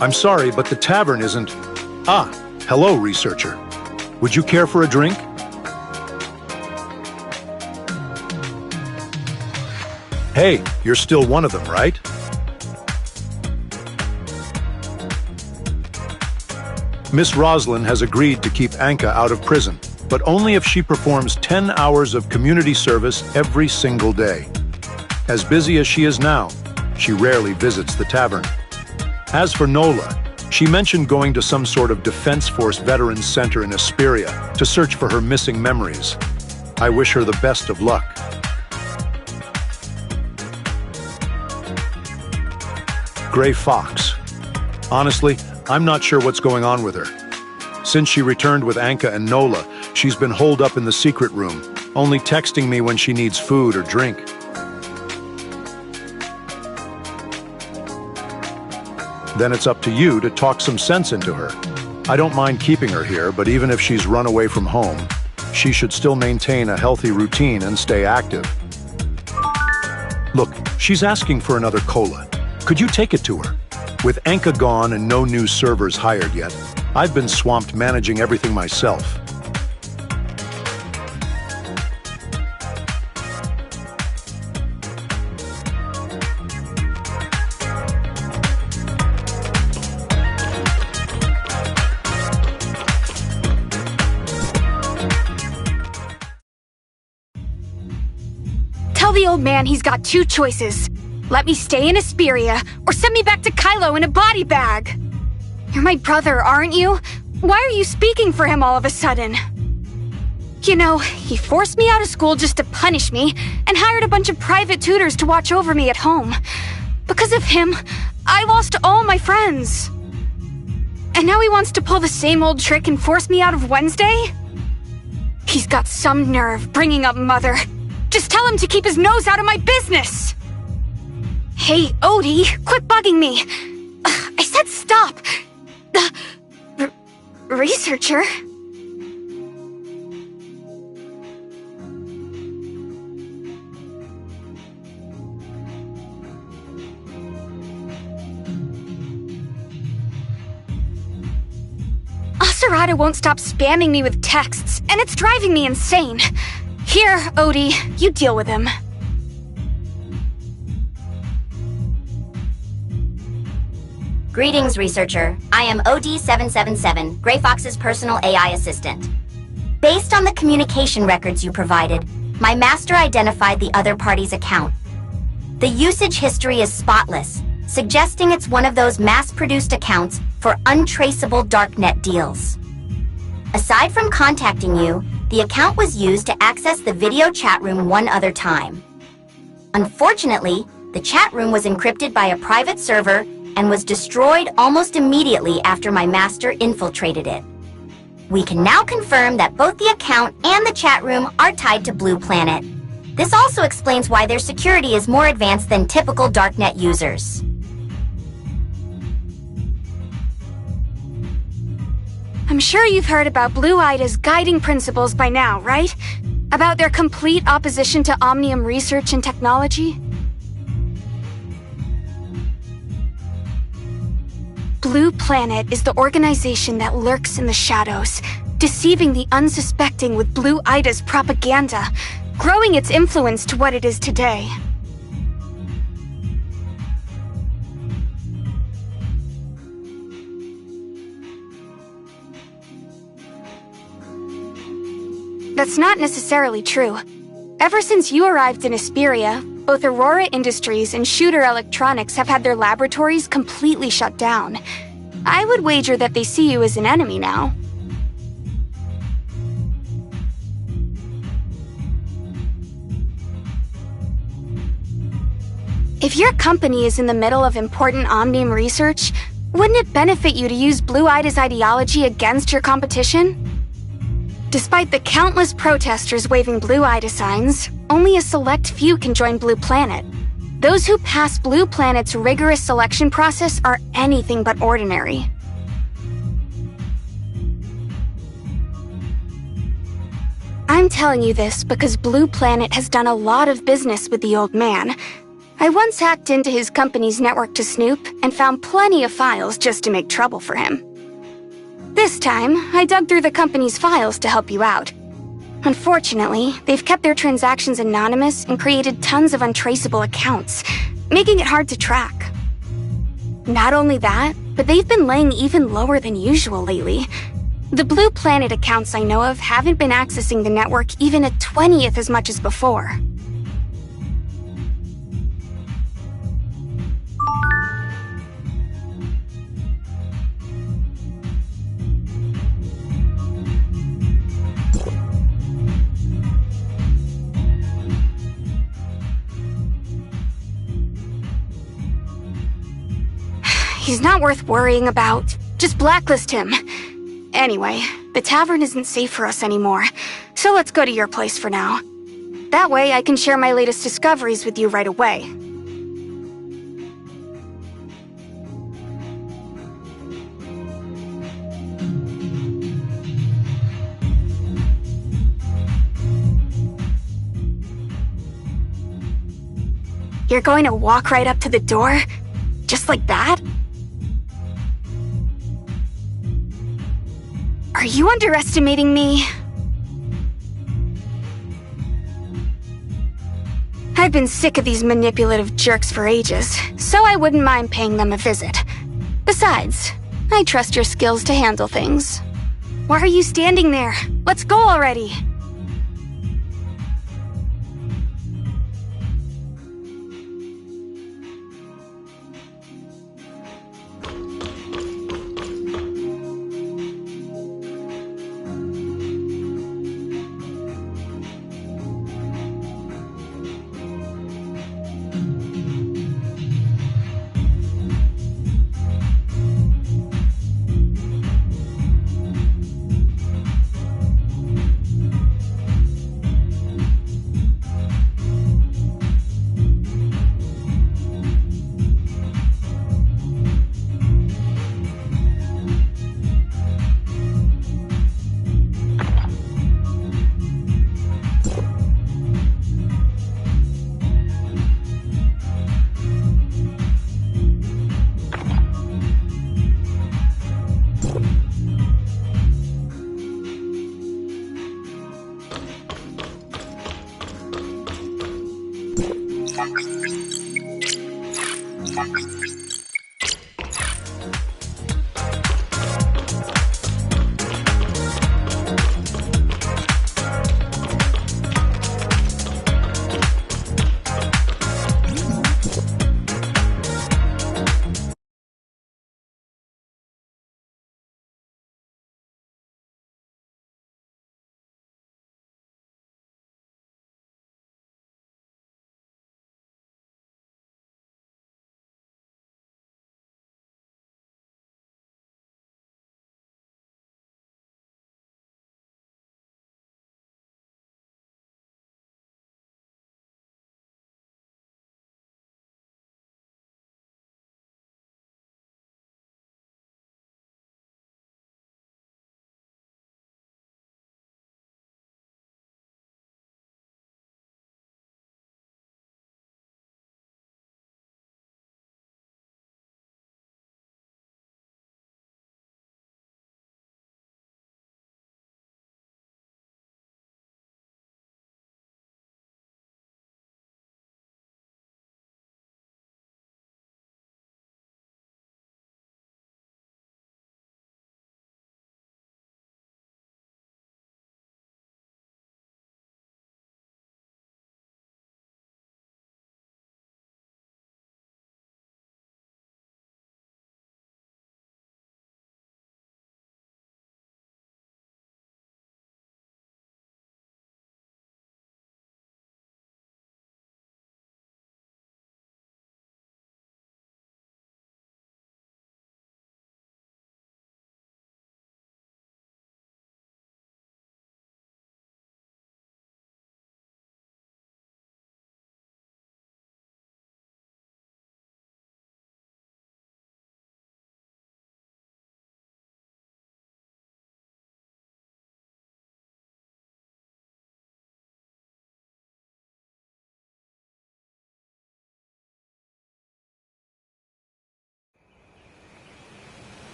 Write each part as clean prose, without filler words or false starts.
I'm sorry, but the tavern isn't... Ah, hello, researcher. Would you care for a drink? Hey, you're still one of them, right? Miss Roslyn has agreed to keep Anka out of prison, but only if she performs 10 hours of community service every single day. As busy as she is now, she rarely visits the tavern. As for Nola, she mentioned going to some sort of Defense Force Veterans Center in Asperia to search for her missing memories. I wish her the best of luck. Gray Fox. Honestly, I'm not sure what's going on with her. Since she returned with Anka and Nola, she's been holed up in the secret room, only texting me when she needs food or drink. Then it's up to you to talk some sense into her. I don't mind keeping her here, but even if she's run away from home, she should still maintain a healthy routine and stay active. Look, she's asking for another cola. Could you take it to her? With Anka gone and no new servers hired yet, I've been swamped managing everything myself. Tell the old man he's got two choices. Let me stay in Asperia, or send me back to Kylo in a body bag. You're my brother, aren't you? Why are you speaking for him all of a sudden? You know, he forced me out of school just to punish me, and hired a bunch of private tutors to watch over me at home. Because of him, I lost all my friends. And now he wants to pull the same old trick and force me out of Wednesday? He's got some nerve bringing up Mother. Just tell him to keep his nose out of my business! Hey, Odie, quit bugging me! I said stop! Researcher? Boss Arata won't stop spamming me with texts, and it's driving me insane. Here, Odie, you deal with him. Greetings, researcher. I am OD777, Grey Fox's personal AI assistant. Based on the communication records you provided, my master identified the other party's account. The usage history is spotless, suggesting it's one of those mass-produced accounts for untraceable darknet deals. Aside from contacting you, the account was used to access the video chat room one other time. Unfortunately, the chat room was encrypted by a private server and was destroyed almost immediately after my master infiltrated it. We can now confirm that both the account and the chat room are tied to Blue Planet. This also explains why their security is more advanced than typical darknet users. I'm sure you've heard about Blue Ida's guiding principles by now, right? About their complete opposition to Omnium research and technology? Blue Planet is the organization that lurks in the shadows, deceiving the unsuspecting with Blue Ida's propaganda, growing its influence to what it is today. That's not necessarily true. Ever since you arrived in Asperia, both Aurora Industries and Shooter Electronics have had their laboratories completely shut down. I would wager that they see you as an enemy now. If your company is in the middle of important Omnium research, wouldn't it benefit you to use Blue Ida's ideology against your competition? Despite the countless protesters waving Blue Ida signs, only a select few can join Blue Planet. Those who pass Blue Planet's rigorous selection process are anything but ordinary. I'm telling you this because Blue Planet has done a lot of business with the old man. I once hacked into his company's network to snoop and found plenty of files just to make trouble for him. This time, I dug through the company's files to help you out. Unfortunately, they've kept their transactions anonymous and created tons of untraceable accounts, making it hard to track. Not only that, but they've been laying even lower than usual lately. The Blue Planet accounts I know of haven't been accessing the network even a 20th as much as before. He's not worth worrying about. Just blacklist him. Anyway, the tavern isn't safe for us anymore, so let's go to your place for now. That way I can share my latest discoveries with you right away. You're going to walk right up to the door? Just like that? Are you underestimating me? I've been sick of these manipulative jerks for ages, so I wouldn't mind paying them a visit. Besides, I trust your skills to handle things. Why are you standing there? Let's go already!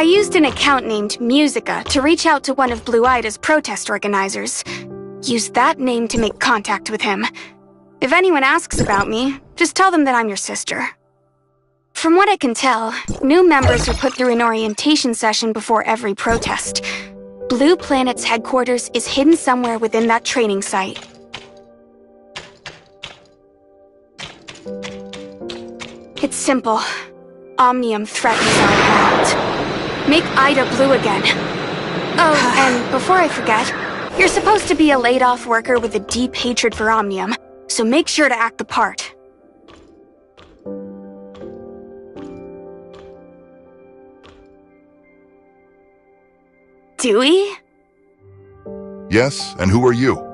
I used an account named Musica to reach out to one of Blue Ida's protest organizers. Used that name to make contact with him. If anyone asks about me, just tell them that I'm your sister. From what I can tell, new members are put through an orientation session before every protest. Blue Planet's headquarters is hidden somewhere within that training site. It's simple. Omnium threatens our world. Make Ida blue again. Oh, and before I forget, you're supposed to be a laid-off worker with a deep hatred for Omnium, so make sure to act the part. Dewey? Yes, and who are you?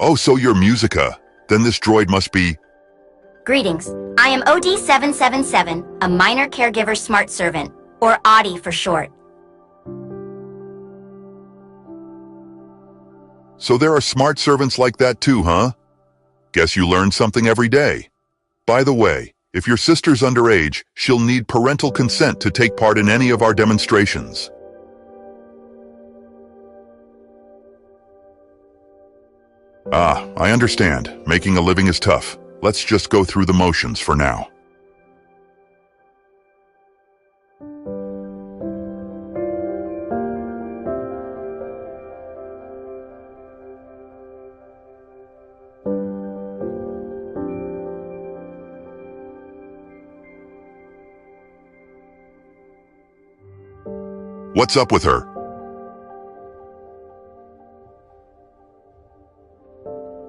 Oh, so you're Musica. Then this droid must be... Greetings. I am OD777, a minor caregiver smart servant, or Audi for short. So there are smart servants like that too, huh? Guess you learn something every day. By the way, if your sister's underage, she'll need parental consent to take part in any of our demonstrations. Ah, I understand. Making a living is tough. Let's just go through the motions for now. What's up with her?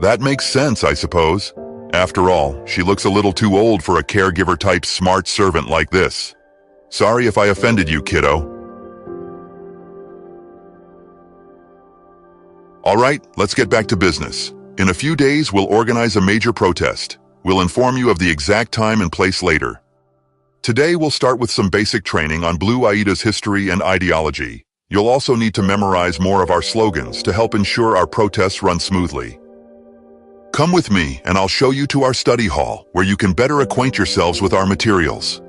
That makes sense, I suppose. After all, she looks a little too old for a caregiver-type smart servant like this. Sorry if I offended you, kiddo. All right, let's get back to business. In a few days, we'll organize a major protest. We'll inform you of the exact time and place later. Today, we'll start with some basic training on Blue Aida's history and ideology. You'll also need to memorize more of our slogans to help ensure our protests run smoothly. Come with me, and I'll show you to our study hall, where you can better acquaint yourselves with our materials.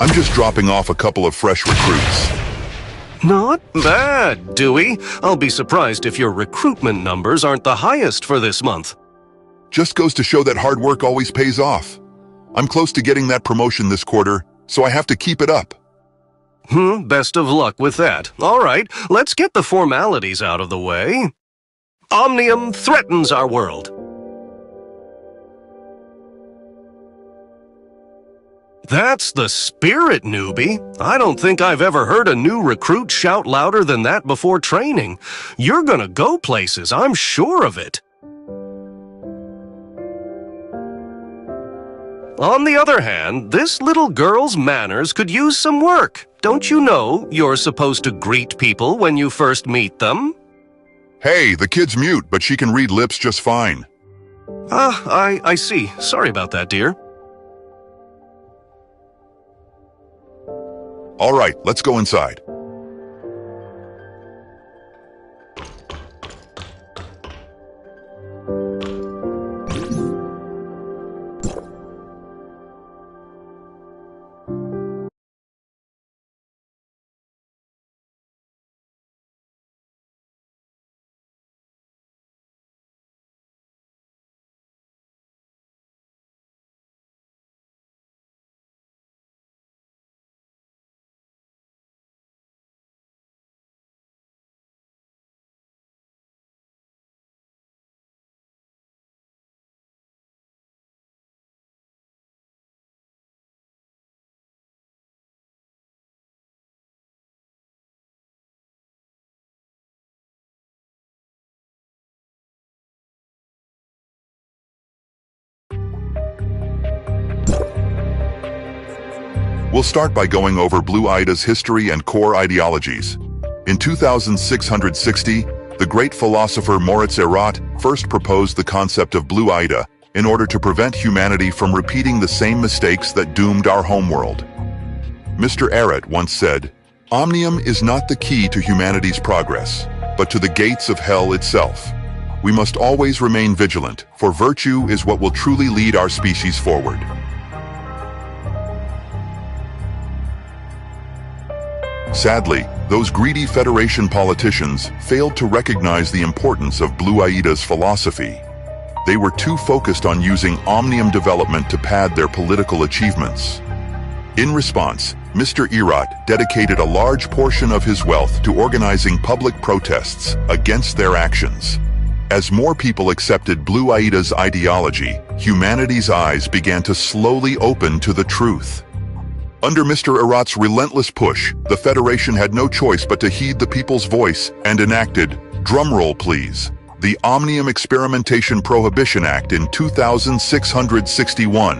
I'm just dropping off a couple of fresh recruits. Not bad, Dewey. I'll be surprised if your recruitment numbers aren't the highest for this month. Just goes to show that hard work always pays off. I'm close to getting that promotion this quarter, so I have to keep it up. Best of luck with that. All right, let's get the formalities out of the way. Omnium threatens our world. That's the spirit, newbie. I don't think I've ever heard a new recruit shout louder than that before training. You're gonna go places, I'm sure of it. On the other hand, this little girl's manners could use some work. Don't you know you're supposed to greet people when you first meet them? Hey, the kid's mute, but she can read lips just fine. I see. Sorry about that, dear. All right, let's go inside. We'll start by going over Blue Ida's history and core ideologies. In 2660, the great philosopher Moritz Erat first proposed the concept of Blue Ida in order to prevent humanity from repeating the same mistakes that doomed our homeworld. Mr. Erat once said, "Omnium is not the key to humanity's progress, but to the gates of hell itself. We must always remain vigilant, for virtue is what will truly lead our species forward." Sadly, those greedy Federation politicians failed to recognize the importance of Blue Ida's philosophy. They were too focused on using omnium development to pad their political achievements. In response, Mr. Erat dedicated a large portion of his wealth to organizing public protests against their actions. As more people accepted Blue Ida's ideology, humanity's eyes began to slowly open to the truth. Under Mr. Erat's relentless push, the Federation had no choice but to heed the people's voice and enacted, drumroll please, the Omnium Experimentation Prohibition Act in 2661.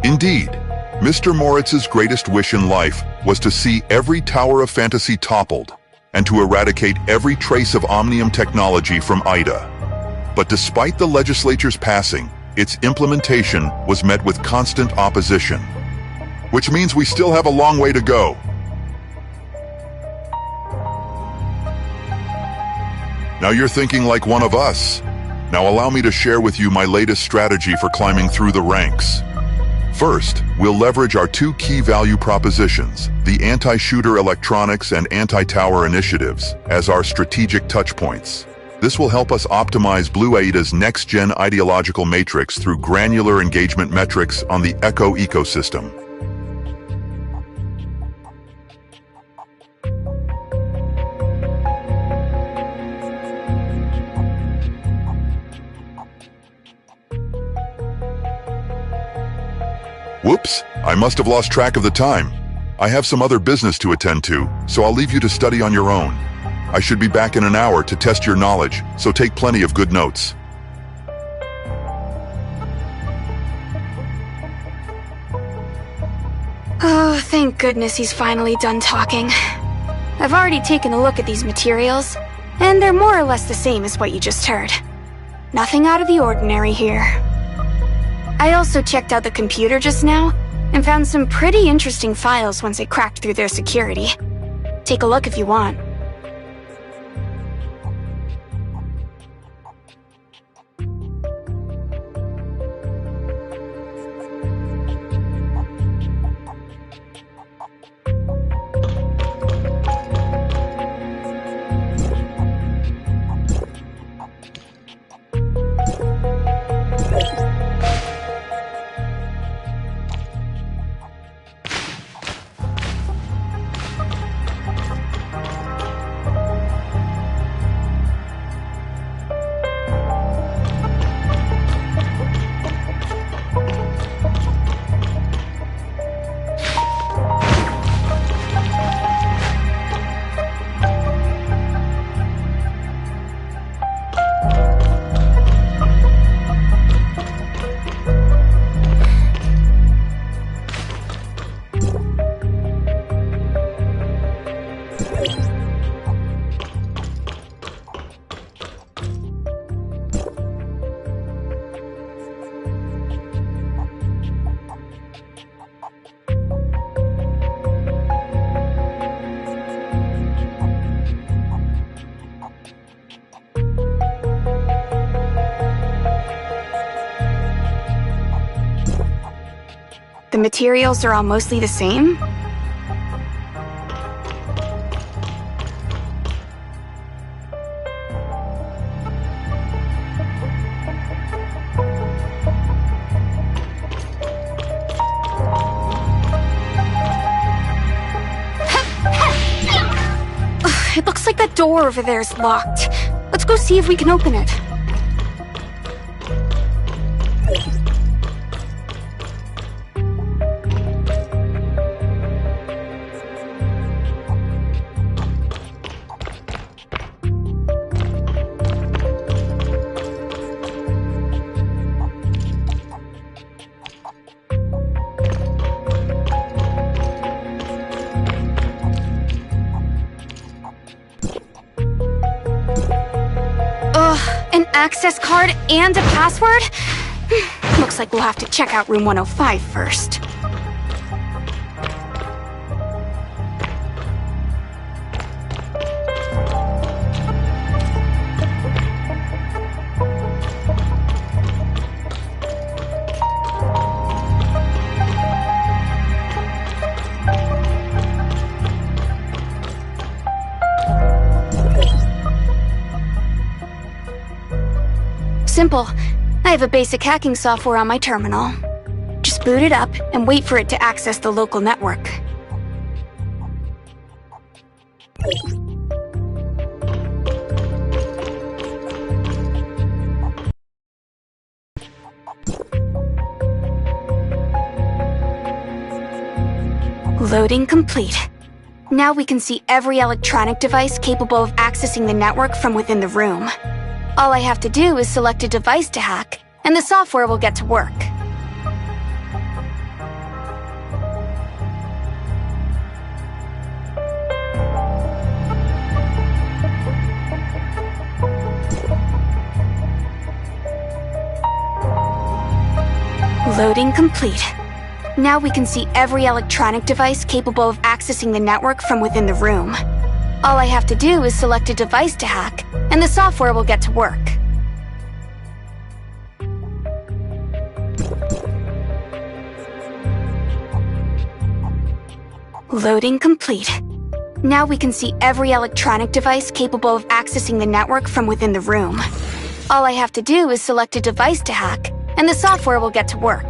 Indeed, Mr. Moritz's greatest wish in life was to see every tower of fantasy toppled and to eradicate every trace of Omnium technology from Ida. But despite the legislature's passing, its implementation was met with constant opposition, which means we still have a long way to go. Now you're thinking like one of us. Now allow me to share with you my latest strategy for climbing through the ranks. First, we'll leverage our two key value propositions, the anti-shooter electronics and anti-tower initiatives, as our strategic touchpoints. This will help us optimize Blue Ida's next-gen ideological matrix through granular engagement metrics on the Echo ecosystem. Whoops, I must have lost track of the time. I have some other business to attend to, so I'll leave you to study on your own. I should be back in an hour to test your knowledge, so take plenty of good notes. Oh, thank goodness he's finally done talking. I've already taken a look at these materials, and they're more or less the same as what you just heard. Nothing out of the ordinary here. I also checked out the computer just now, and found some pretty interesting files once I cracked through their security. Take a look if you want. The materials are all mostly the same? It looks like that door over there is locked. Let's go see if we can open it. An access card and a password? Looks like we'll have to check out room 105 first. Simple. I have a basic hacking software on my terminal. Just boot it up and wait for it to access the local network. Loading complete. Now we can see every electronic device capable of accessing the network from within the room. All I have to do is select a device to hack, and the software will get to work. Loading complete. Now we can see every electronic device capable of accessing the network from within the room. All I have to do is select a device to hack, and the software will get to work. Loading complete. Now we can see every electronic device capable of accessing the network from within the room. All I have to do is select a device to hack, and the software will get to work.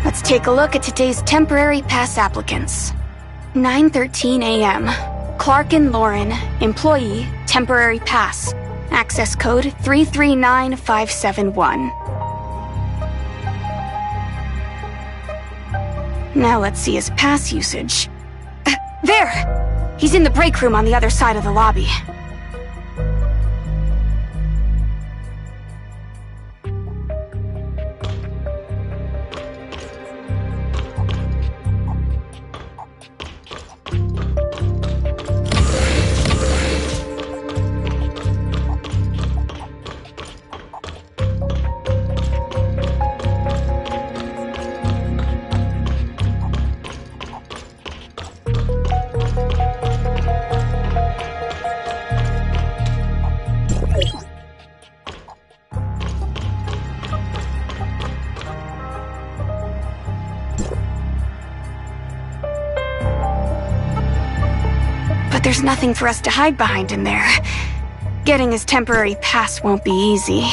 Let's take a look at today's temporary pass applicants. 9:13 a.m. Clark and Lauren, employee, temporary pass. Access code 339571. Now let's see his pass usage. There! He's in the break room on the other side of the lobby. But there's nothing for us to hide behind in there. Getting his temporary pass won't be easy.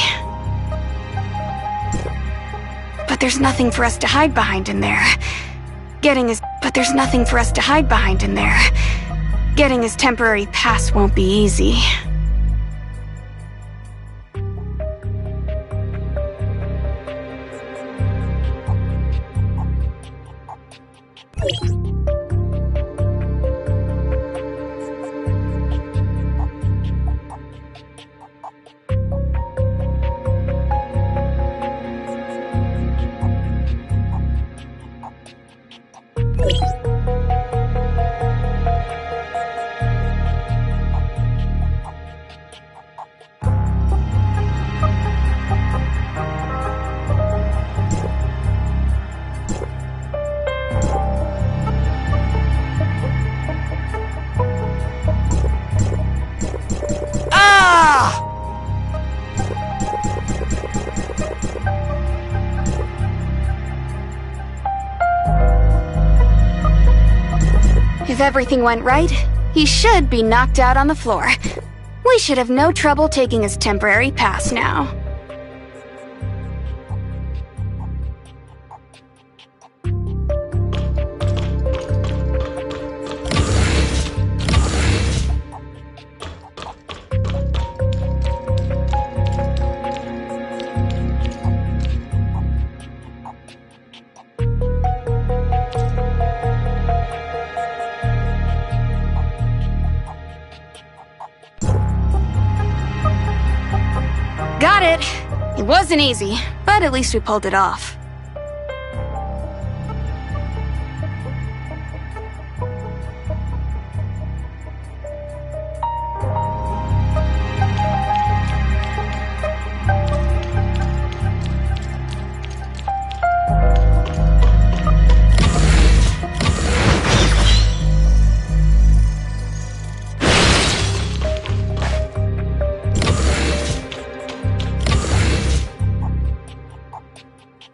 But there's nothing for us to hide behind in there. But there's nothing for us to hide behind in there. Getting his temporary pass won't be easy. If everything went right, he should be knocked out on the floor. We should have no trouble taking his temporary pass now. Got it! It wasn't easy, but at least we pulled it off.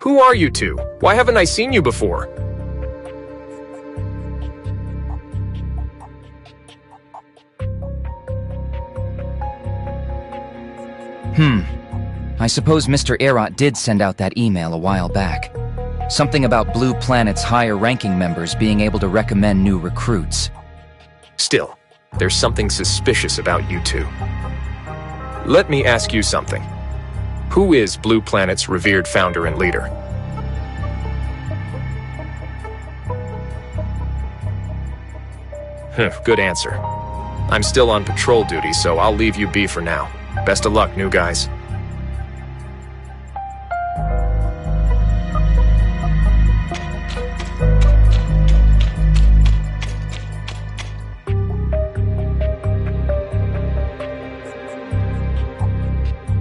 Who are you two? Why haven't I seen you before? I suppose Mr. Araya did send out that email a while back. Something about Blue Planet's higher-ranking members being able to recommend new recruits. Still, there's something suspicious about you two. Let me ask you something. Who is Blue Planet's revered founder and leader? Good answer. I'm still on patrol duty, so I'll leave you be for now. Best of luck, new guys.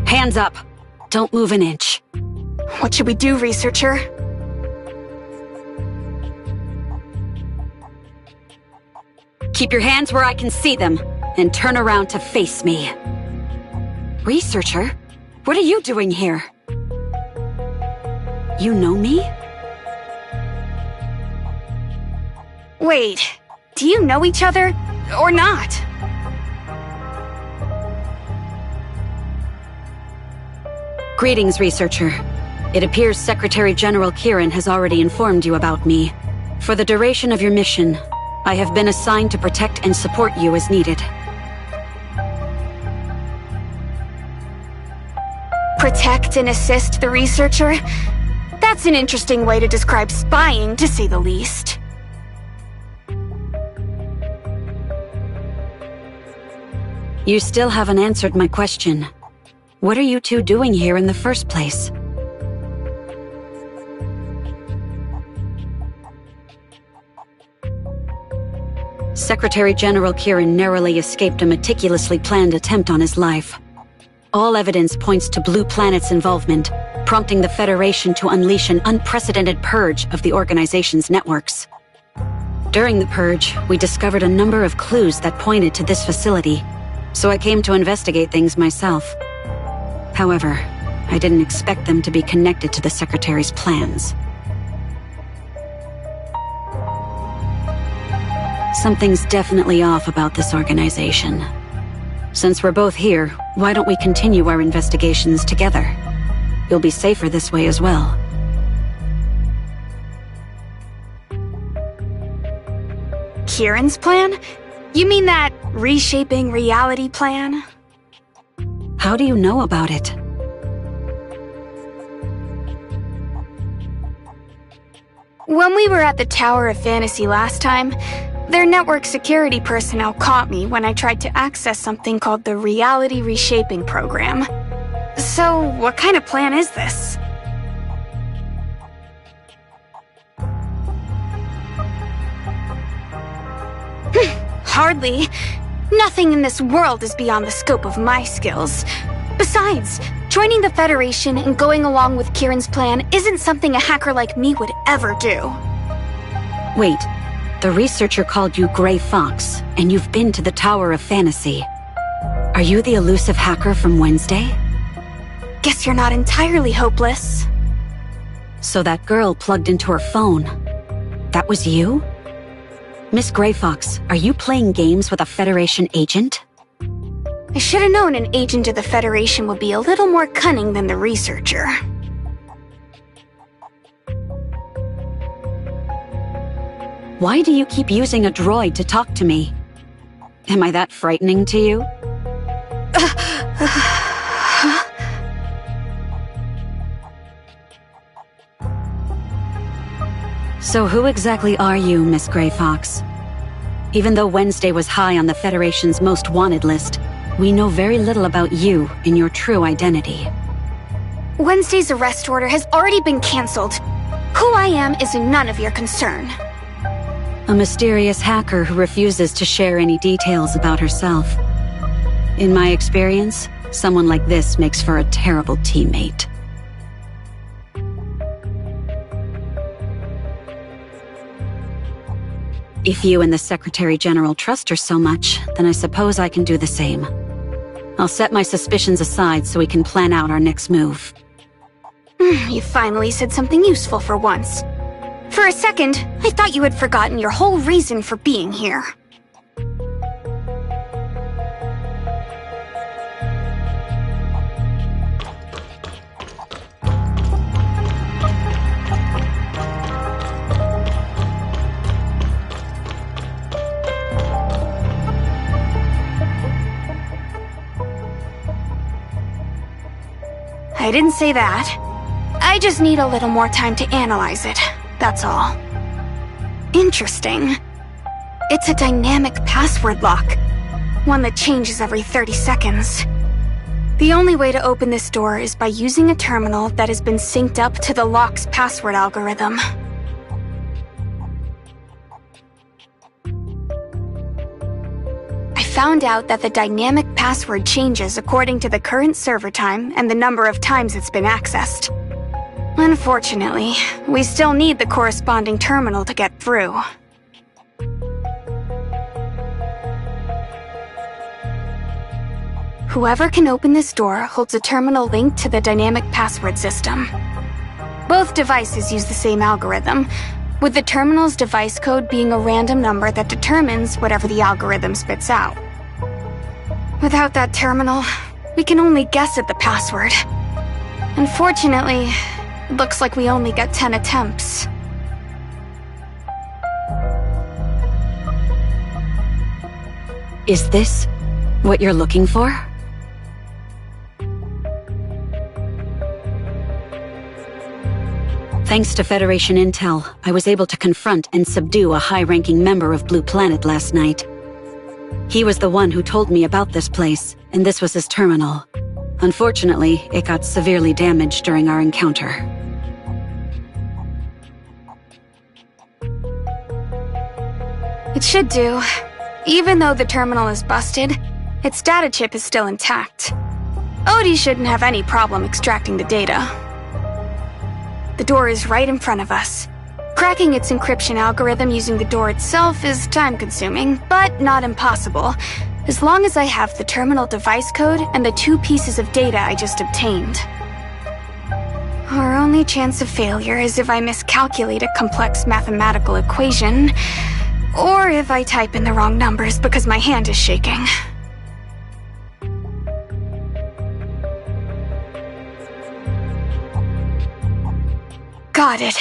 Hands up. Don't move an inch. What should we do, researcher? Keep your hands where I can see them, and turn around to face me. Researcher? What are you doing here? You know me? Wait, do you know each other? Or not? Greetings, researcher. It appears Secretary General Kieran has already informed you about me. For the duration of your mission, I have been assigned to protect and support you as needed. Protect and assist the researcher? That's an interesting way to describe spying, to say the least. You still haven't answered my question. What are you two doing here in the first place? Secretary General Kieran narrowly escaped a meticulously planned attempt on his life. All evidence points to Blue Planet's involvement, prompting the Federation to unleash an unprecedented purge of the organization's networks. During the purge, we discovered a number of clues that pointed to this facility, so I came to investigate things myself. However, I didn't expect them to be connected to the Secretary's plans. Something's definitely off about this organization. Since we're both here, why don't we continue our investigations together? You'll be safer this way as well. Kieran's plan? You mean that reshaping reality plan? How do you know about it? When we were at the Tower of Fantasy last time, their network security personnel caught me when I tried to access something called the Reality Reshaping Program. So, what kind of plan is this? Hardly. Nothing in this world is beyond the scope of my skills. Besides, joining the Federation and going along with Kieran's plan isn't something a hacker like me would ever do. Wait, the researcher called you Gray Fox, and you've been to the Tower of Fantasy. Are you the elusive hacker from Wednesday? Guess you're not entirely hopeless. So that girl plugged into her phone. That was you? Miss Gray Fox, are you playing games with a Federation agent? I should have known an agent of the Federation would be a little more cunning than the researcher. Why do you keep using a droid to talk to me? Am I that frightening to you? So who exactly are you, Miss Gray Fox? Even though Wednesday was high on the Federation's most wanted list, we know very little about you and your true identity. Wednesday's arrest order has already been cancelled. Who I am is none of your concern. A mysterious hacker who refuses to share any details about herself. In my experience, someone like this makes for a terrible teammate. If you and the Secretary General trust her so much, then I suppose I can do the same. I'll set my suspicions aside so we can plan out our next move. You finally said something useful for once. For a second, I thought you had forgotten your whole reason for being here. I didn't say that. I just need a little more time to analyze it, that's all. Interesting. It's a dynamic password lock, one that changes every 30 seconds. The only way to open this door is by using a terminal that has been synced up to the lock's password algorithm. I found out that the dynamic password changes according to the current server time and the number of times it's been accessed. Unfortunately, we still need the corresponding terminal to get through. Whoever can open this door holds a terminal linked to the dynamic password system. Both devices use the same algorithm, with the terminal's device code being a random number that determines whatever the algorithm spits out. Without that terminal, we can only guess at the password. Unfortunately, it looks like we only got 10 attempts. Is this what you're looking for? Thanks to Federation intel, I was able to confront and subdue a high-ranking member of Blue Planet last night. He was the one who told me about this place, and this was his terminal. Unfortunately, it got severely damaged during our encounter. It should do. Even though the terminal is busted, its data chip is still intact. Odie shouldn't have any problem extracting the data. The door is right in front of us. Cracking its encryption algorithm using the door itself is time-consuming, but not impossible, as long as I have the terminal device code and the 2 pieces of data I just obtained. Our only chance of failure is if I miscalculate a complex mathematical equation, or if I type in the wrong numbers because my hand is shaking. Got it.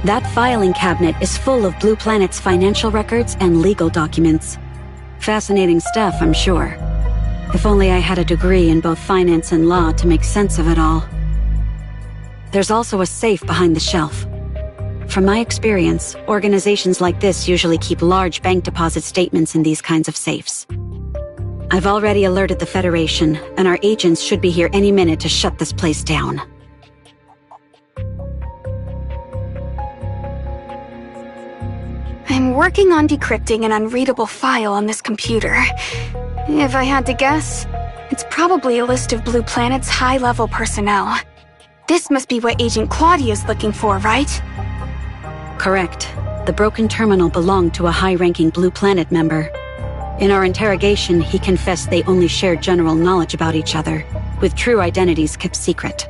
That filing cabinet is full of Blue Planet's financial records and legal documents. Fascinating stuff, I'm sure. If only I had a degree in both finance and law to make sense of it all. There's also a safe behind the shelf. From my experience, organizations like this usually keep large bank deposit statements in these kinds of safes. I've already alerted the Federation, and our agents should be here any minute to shut this place down. I'm working on decrypting an unreadable file on this computer. If I had to guess, it's probably a list of Blue Planet's high-level personnel. This must be what Agent Claudia's looking for, right? Correct. The broken terminal belonged to a high-ranking Blue Planet member. In our interrogation, he confessed they only shared general knowledge about each other, with true identities kept secret.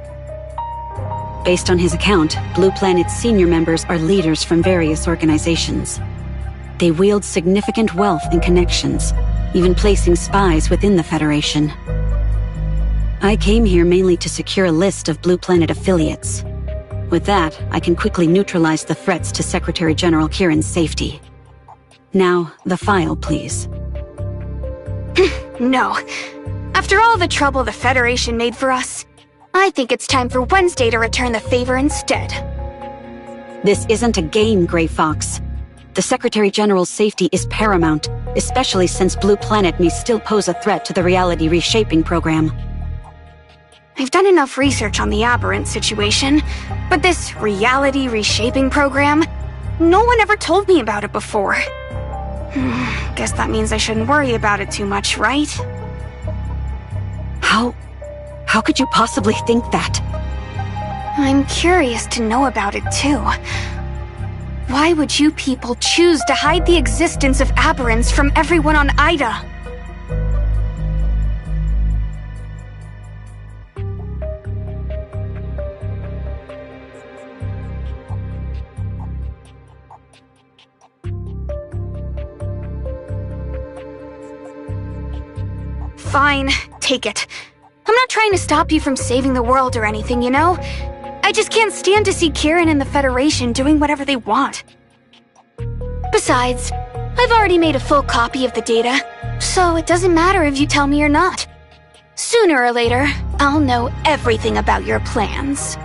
Based on his account, Blue Planet's senior members are leaders from various organizations. They wield significant wealth and connections, even placing spies within the Federation. I came here mainly to secure a list of Blue Planet affiliates. With that, I can quickly neutralize the threats to Secretary General Kieran's safety. Now, the file, please. No. After all the trouble the Federation made for us, I think it's time for Wednesday to return the favor instead. This isn't a game, Gray Fox. The Secretary General's safety is paramount, especially since Blue Planet may still pose a threat to the reality reshaping program. I've done enough research on the Aberrant situation, but this reality reshaping program, no one ever told me about it before. Guess that means I shouldn't worry about it too much, right? How could you possibly think that? I'm curious to know about it too. Why would you people choose to hide the existence of aberrants from everyone on Ida? Fine, take it. I'm not trying to stop you from saving the world or anything, you know? I just can't stand to see Kieran and the Federation doing whatever they want. Besides, I've already made a full copy of the data, so it doesn't matter if you tell me or not. Sooner or later, I'll know everything about your plans.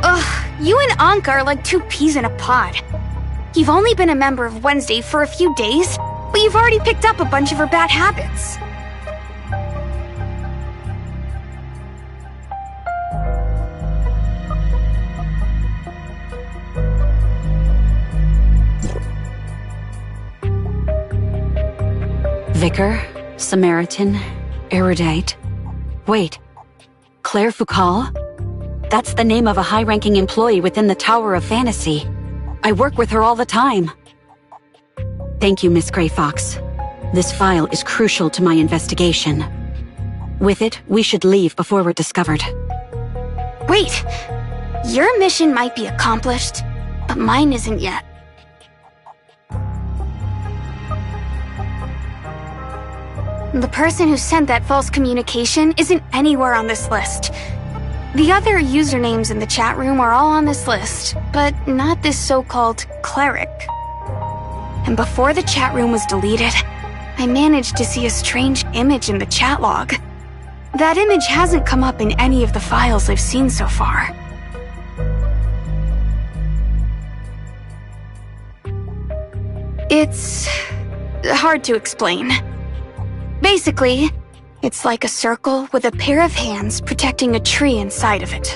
Ugh, you and Anka are like 2 peas in a pod. You've only been a member of Wednesday for a few days, but you've already picked up a bunch of her bad habits. Vicar, Samaritan, Erudite. Wait, Claire Foucault? That's the name of a high-ranking employee within the Tower of Fantasy. I work with her all the time. Thank you, Miss Grey Fox. This file is crucial to my investigation. With it, we should leave before we're discovered. Wait! Your mission might be accomplished, but mine isn't yet. The person who sent that false communication isn't anywhere on this list. The other usernames in the chat room are all on this list, but not this so-called cleric. And before the chat room was deleted, I managed to see a strange image in the chat log. That image hasn't come up in any of the files I've seen so far. It's hard to explain. Basically, it's like a circle with a pair of hands protecting a tree inside of it.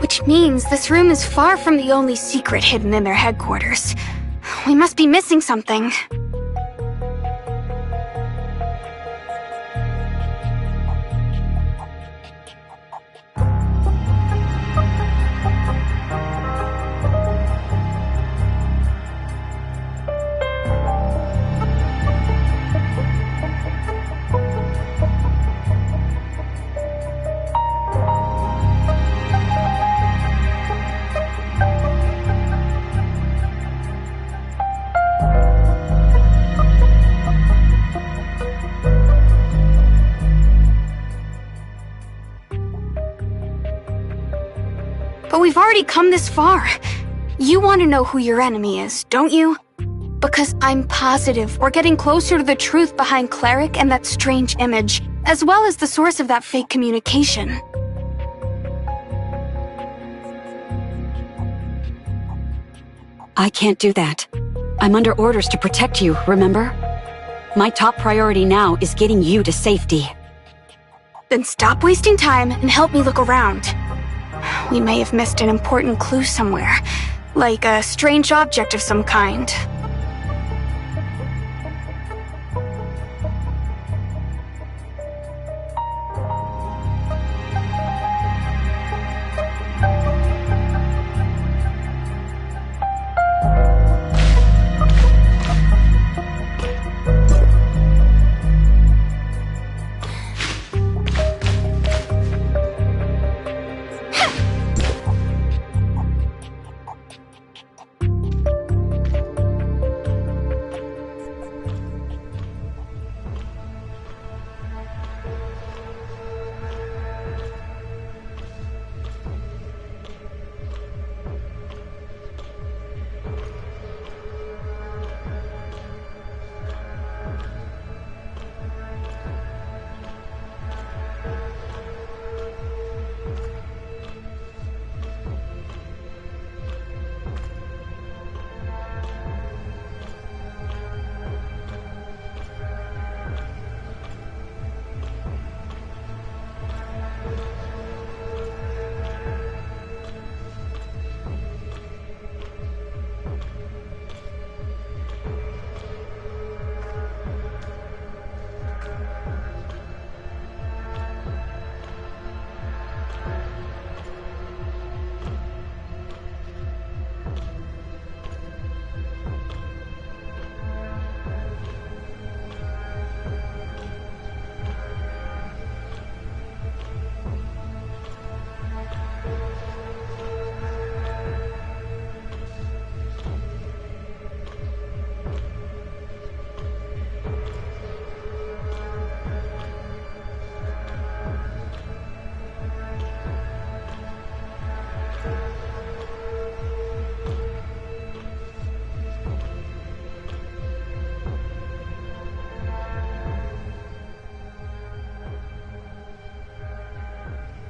Which means this room is far from the only secret hidden in their headquarters. We must be missing something. But we've already come this far. You want to know who your enemy is, don't you? Because I'm positive we're getting closer to the truth behind Cleric and that strange image, as well as the source of that fake communication. I can't do that. I'm under orders to protect you, remember? My top priority now is getting you to safety. Then stop wasting time and help me look around. We may have missed an important clue somewhere, like a strange object of some kind.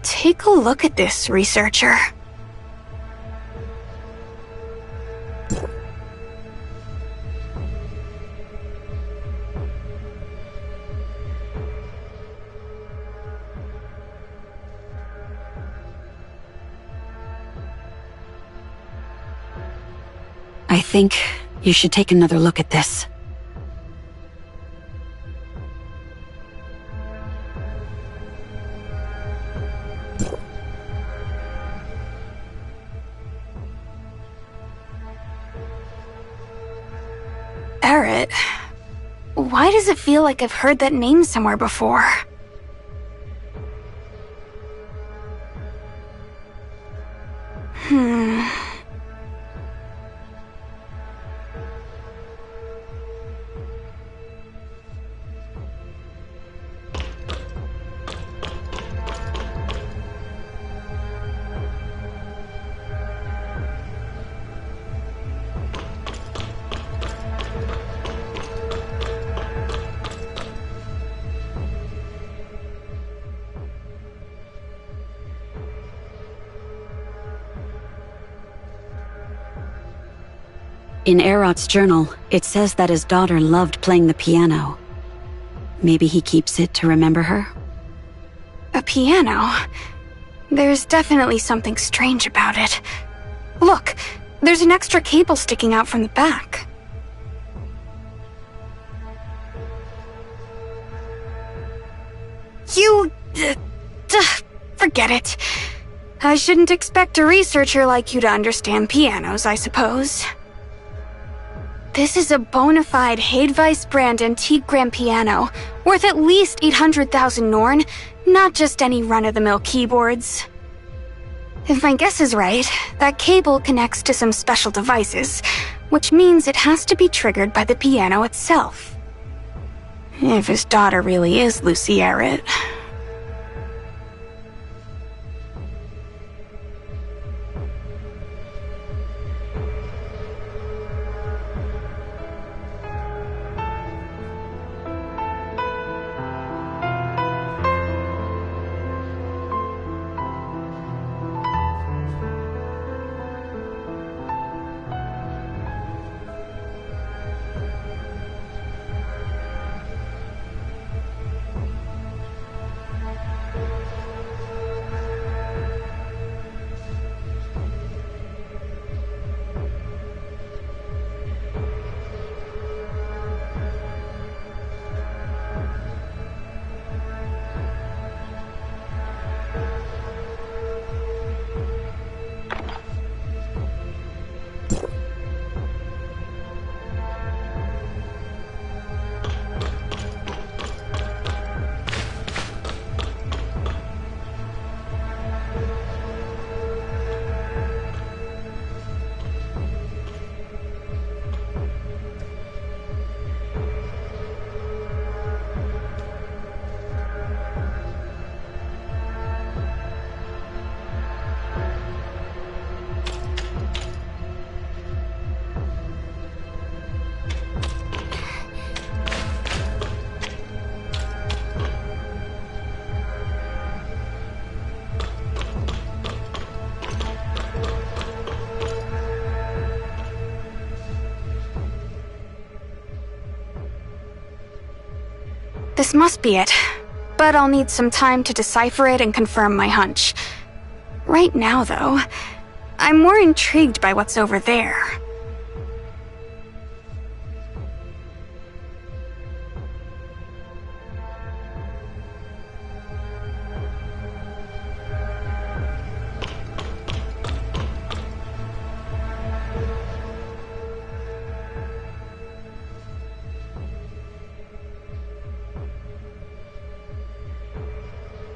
Take a look at this, researcher. I think you should take another look at this. Araya. Why does it feel like I've heard that name somewhere before? In Arot's journal, it says that his daughter loved playing the piano. Maybe he keeps it to remember her? A piano? There's definitely something strange about it. Look, there's an extra cable sticking out from the back. Forget it. I shouldn't expect a researcher like you to understand pianos, I suppose. This is a bona fide Hadevice brand antique grand piano, worth at least 800,000 Norn, not just any run-of-the-mill keyboards. If my guess is right, that cable connects to some special devices, which means it has to be triggered by the piano itself. If his daughter really is Lucy Araya. This must be it, but I'll need some time to decipher it and confirm my hunch. Right now, though, I'm more intrigued by what's over there.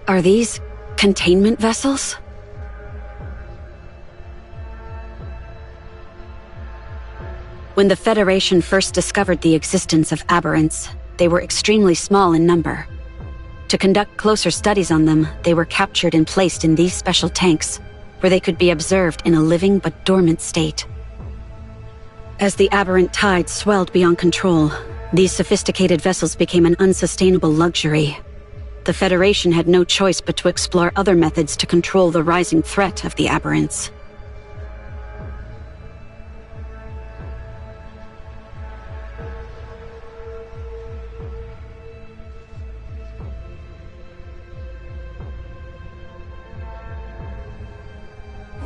Are these containment vessels? When the Federation first discovered the existence of aberrants, they were extremely small in number. To conduct closer studies on them, they were captured and placed in these special tanks, where they could be observed in a living but dormant state. As the aberrant tide swelled beyond control, these sophisticated vessels became an unsustainable luxury. The Federation had no choice but to explore other methods to control the rising threat of the aberrants.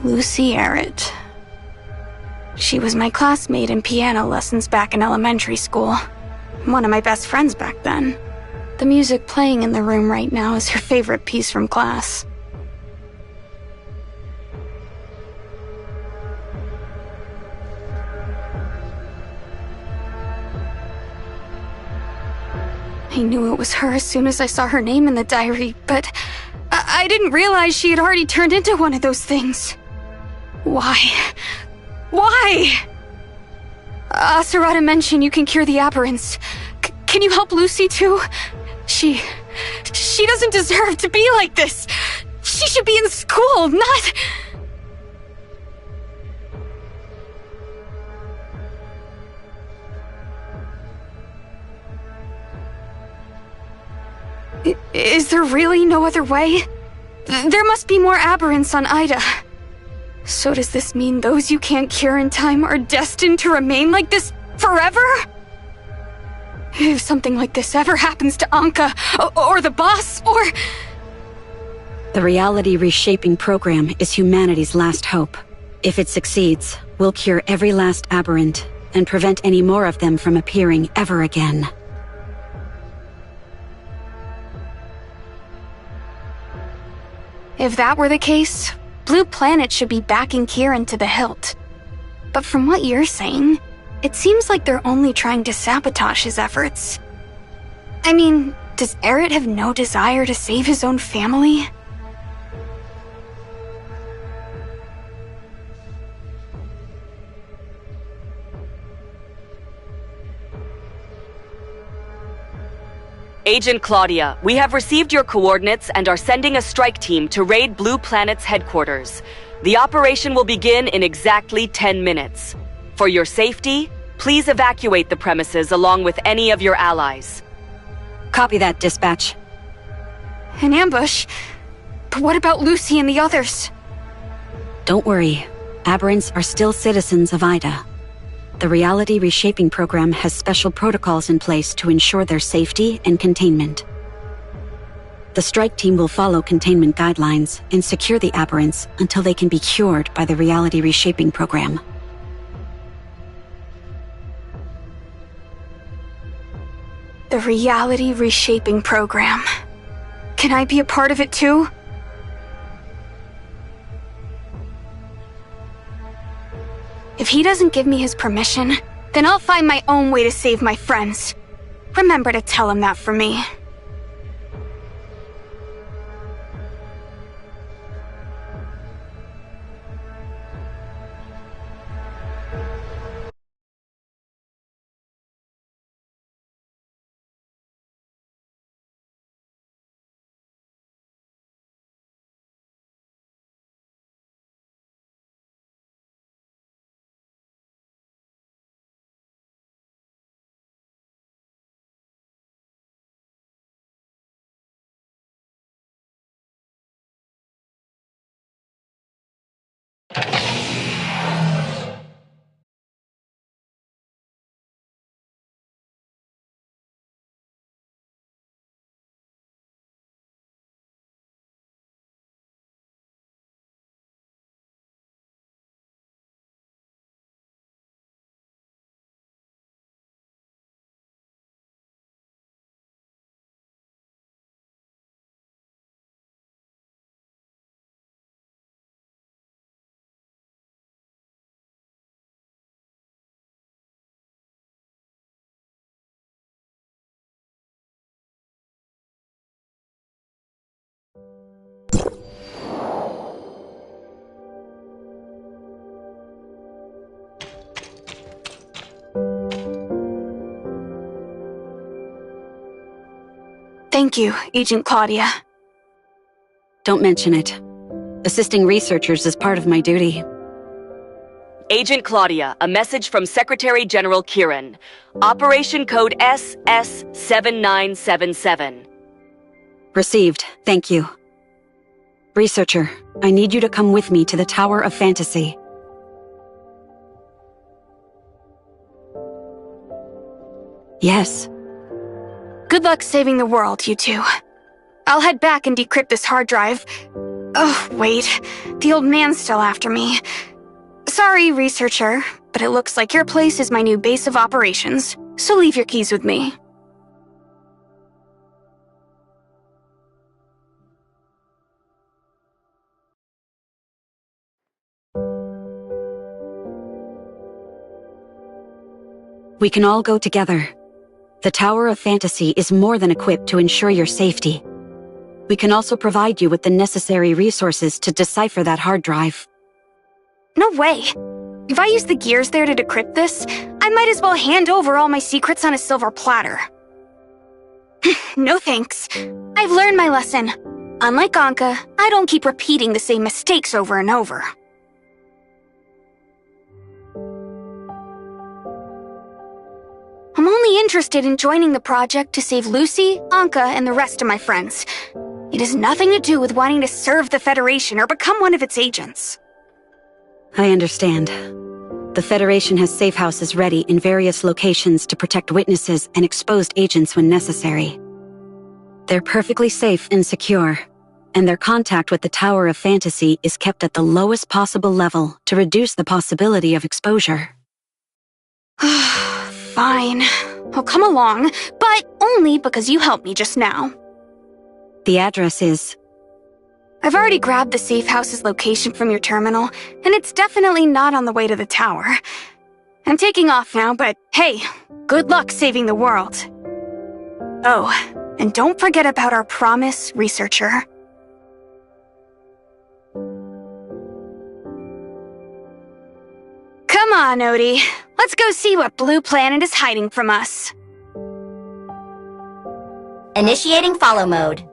Lucy Araya. She was my classmate in piano lessons back in elementary school. One of my best friends back then. The music playing in the room right now is her favorite piece from class. I knew it was her as soon as I saw her name in the diary, but I didn't realize she had already turned into one of those things. Why? Why? Asarada mentioned you can cure the aberrants. Can you help Lucy too? She doesn't deserve to be like this. She should be in school, not... Is there really no other way? There must be more aberrants on Ida. So does this mean those you can't cure in time are destined to remain like this forever? If something like this ever happens to Anka, or the boss, or... The reality reshaping program is humanity's last hope. If it succeeds, we'll cure every last aberrant, and prevent any more of them from appearing ever again. If that were the case, Blue Planet should be backing Kieran to the hilt. But from what you're saying, it seems like they're only trying to sabotage his efforts. I mean, does Eret have no desire to save his own family? Agent Claudia, we have received your coordinates and are sending a strike team to raid Blue Planet's headquarters. The operation will begin in exactly 10 minutes. For your safety, please evacuate the premises along with any of your allies. Copy that, dispatch. An ambush? But what about Lucy and the others? Don't worry. Aberrants are still citizens of Ida. The reality reshaping program has special protocols in place to ensure their safety and containment. The strike team will follow containment guidelines and secure the aberrants until they can be cured by the reality reshaping program. The reality reshaping program. Can I be a part of it too? If he doesn't give me his permission, then I'll find my own way to save my friends. Remember to tell him that for me. Thank you, Agent Claudia. Don't mention it. Assisting researchers is part of my duty. Agent Claudia, a message from Secretary General Kieran. Operation Code SS7977. Received. Thank you. Researcher, I need you to come with me to the Tower of Fantasy. Yes. Good luck saving the world, you two. I'll head back and decrypt this hard drive. Oh, wait. The old man's still after me. Sorry, researcher, but it looks like your place is my new base of operations, so leave your keys with me. We can all go together. The Tower of Fantasy is more than equipped to ensure your safety. We can also provide you with the necessary resources to decipher that hard drive. No way. If I use the gears there to decrypt this, I might as well hand over all my secrets on a silver platter. No thanks. I've learned my lesson. Unlike Anka, I don't keep repeating the same mistakes over and over. I'm only interested in joining the project to save Lucy, Anka, and the rest of my friends. It has nothing to do with wanting to serve the Federation or become one of its agents. I understand. The Federation has safe houses ready in various locations to protect witnesses and exposed agents when necessary. They're perfectly safe and secure, and their contact with the Tower of Fantasy is kept at the lowest possible level to reduce the possibility of exposure. Fine. I'll come along, but only because you helped me just now. The address is... I've already grabbed the safe house's location from your terminal, and it's definitely not on the way to the tower. I'm taking off now, but hey, good luck saving the world. Oh, and don't forget about our promise, researcher. Come on, Odie. Let's go see what Blue Planet is hiding from us. Initiating follow mode.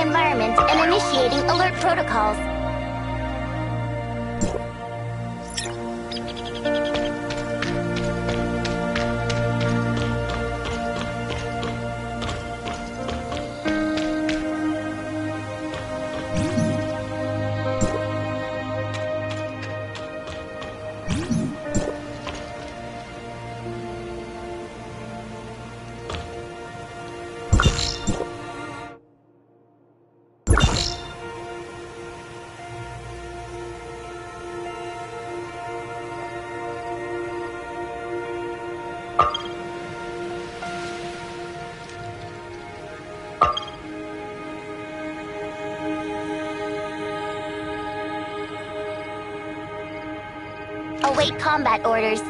the environment and initiating alert protocols. Await combat orders.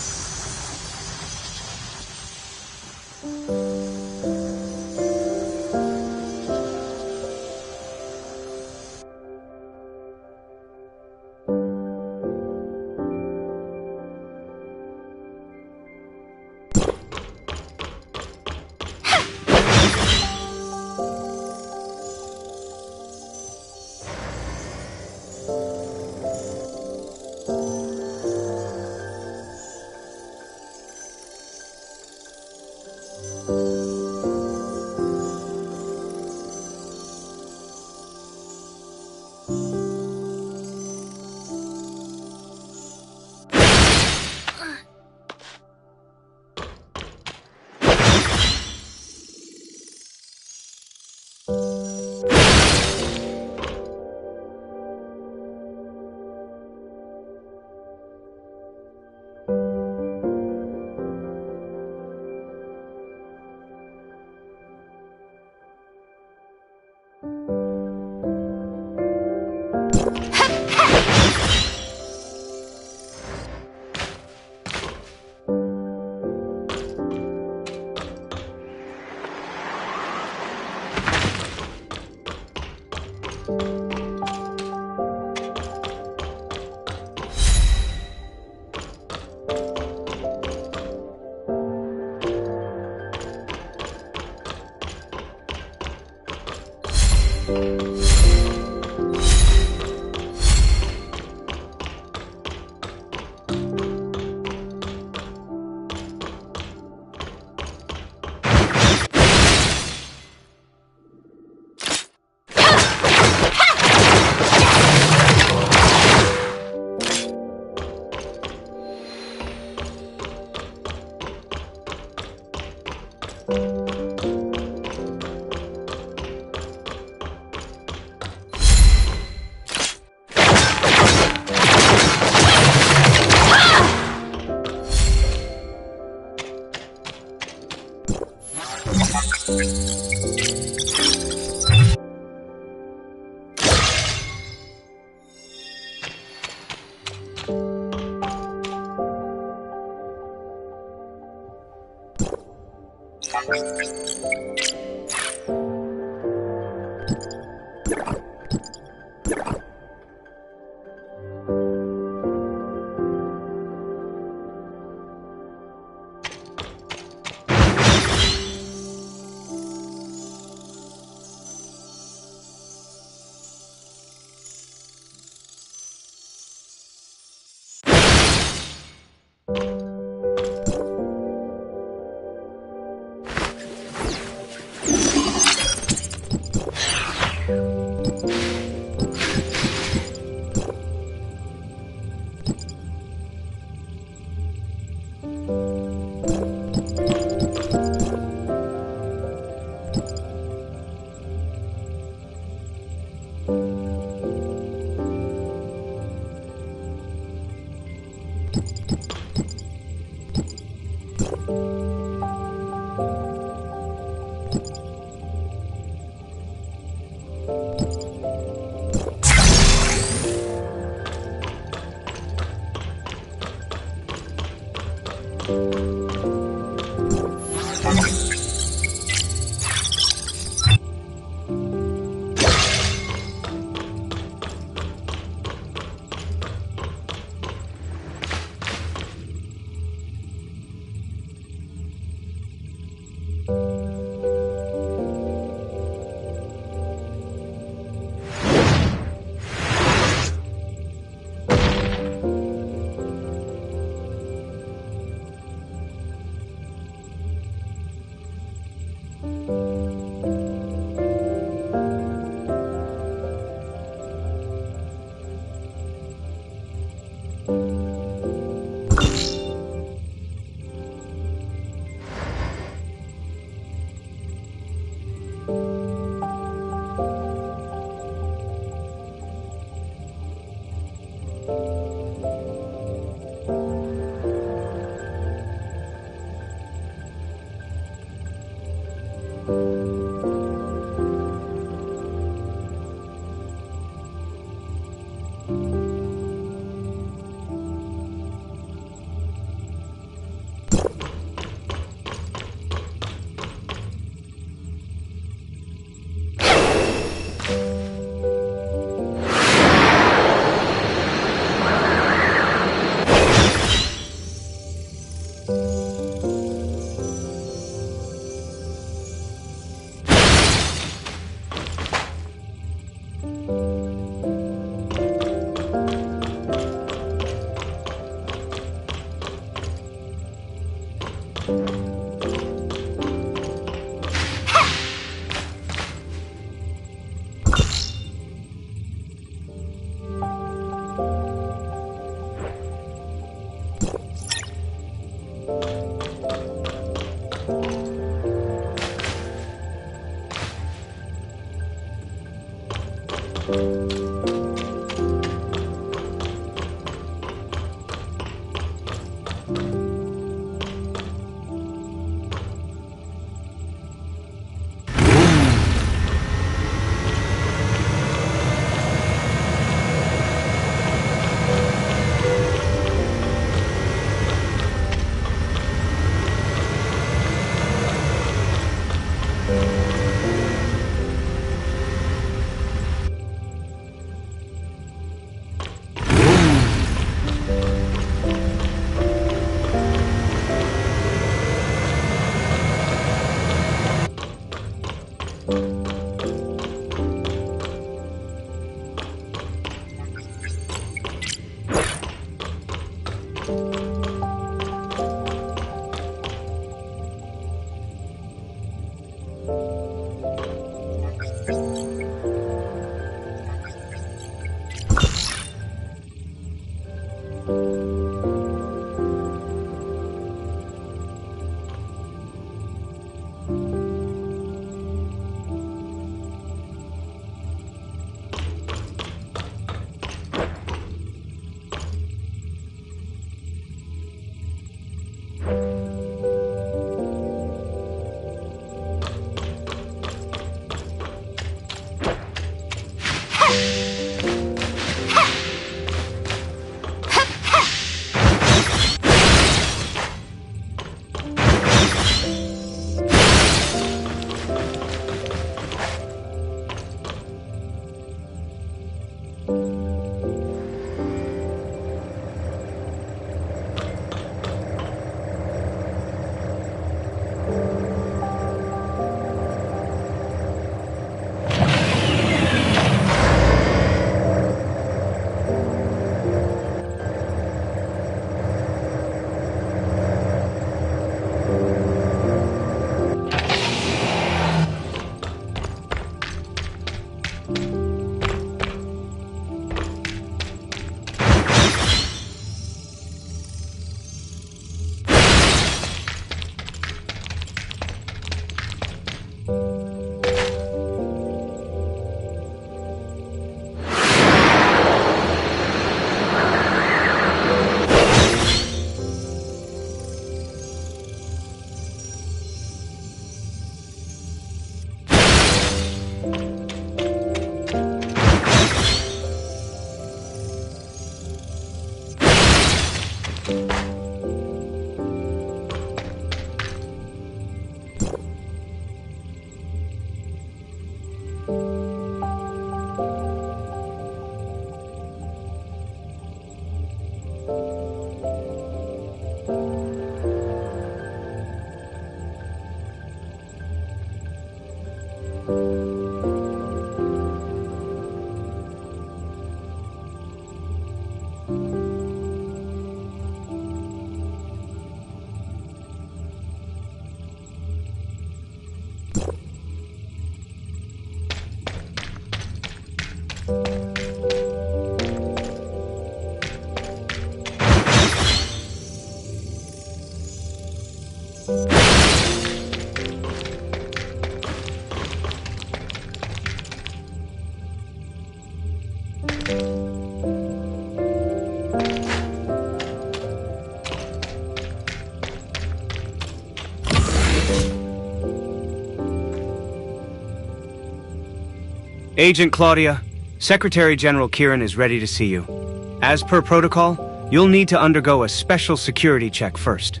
Agent Claudia, Secretary General Kieran is ready to see you. As per protocol, you'll need to undergo a special security check first.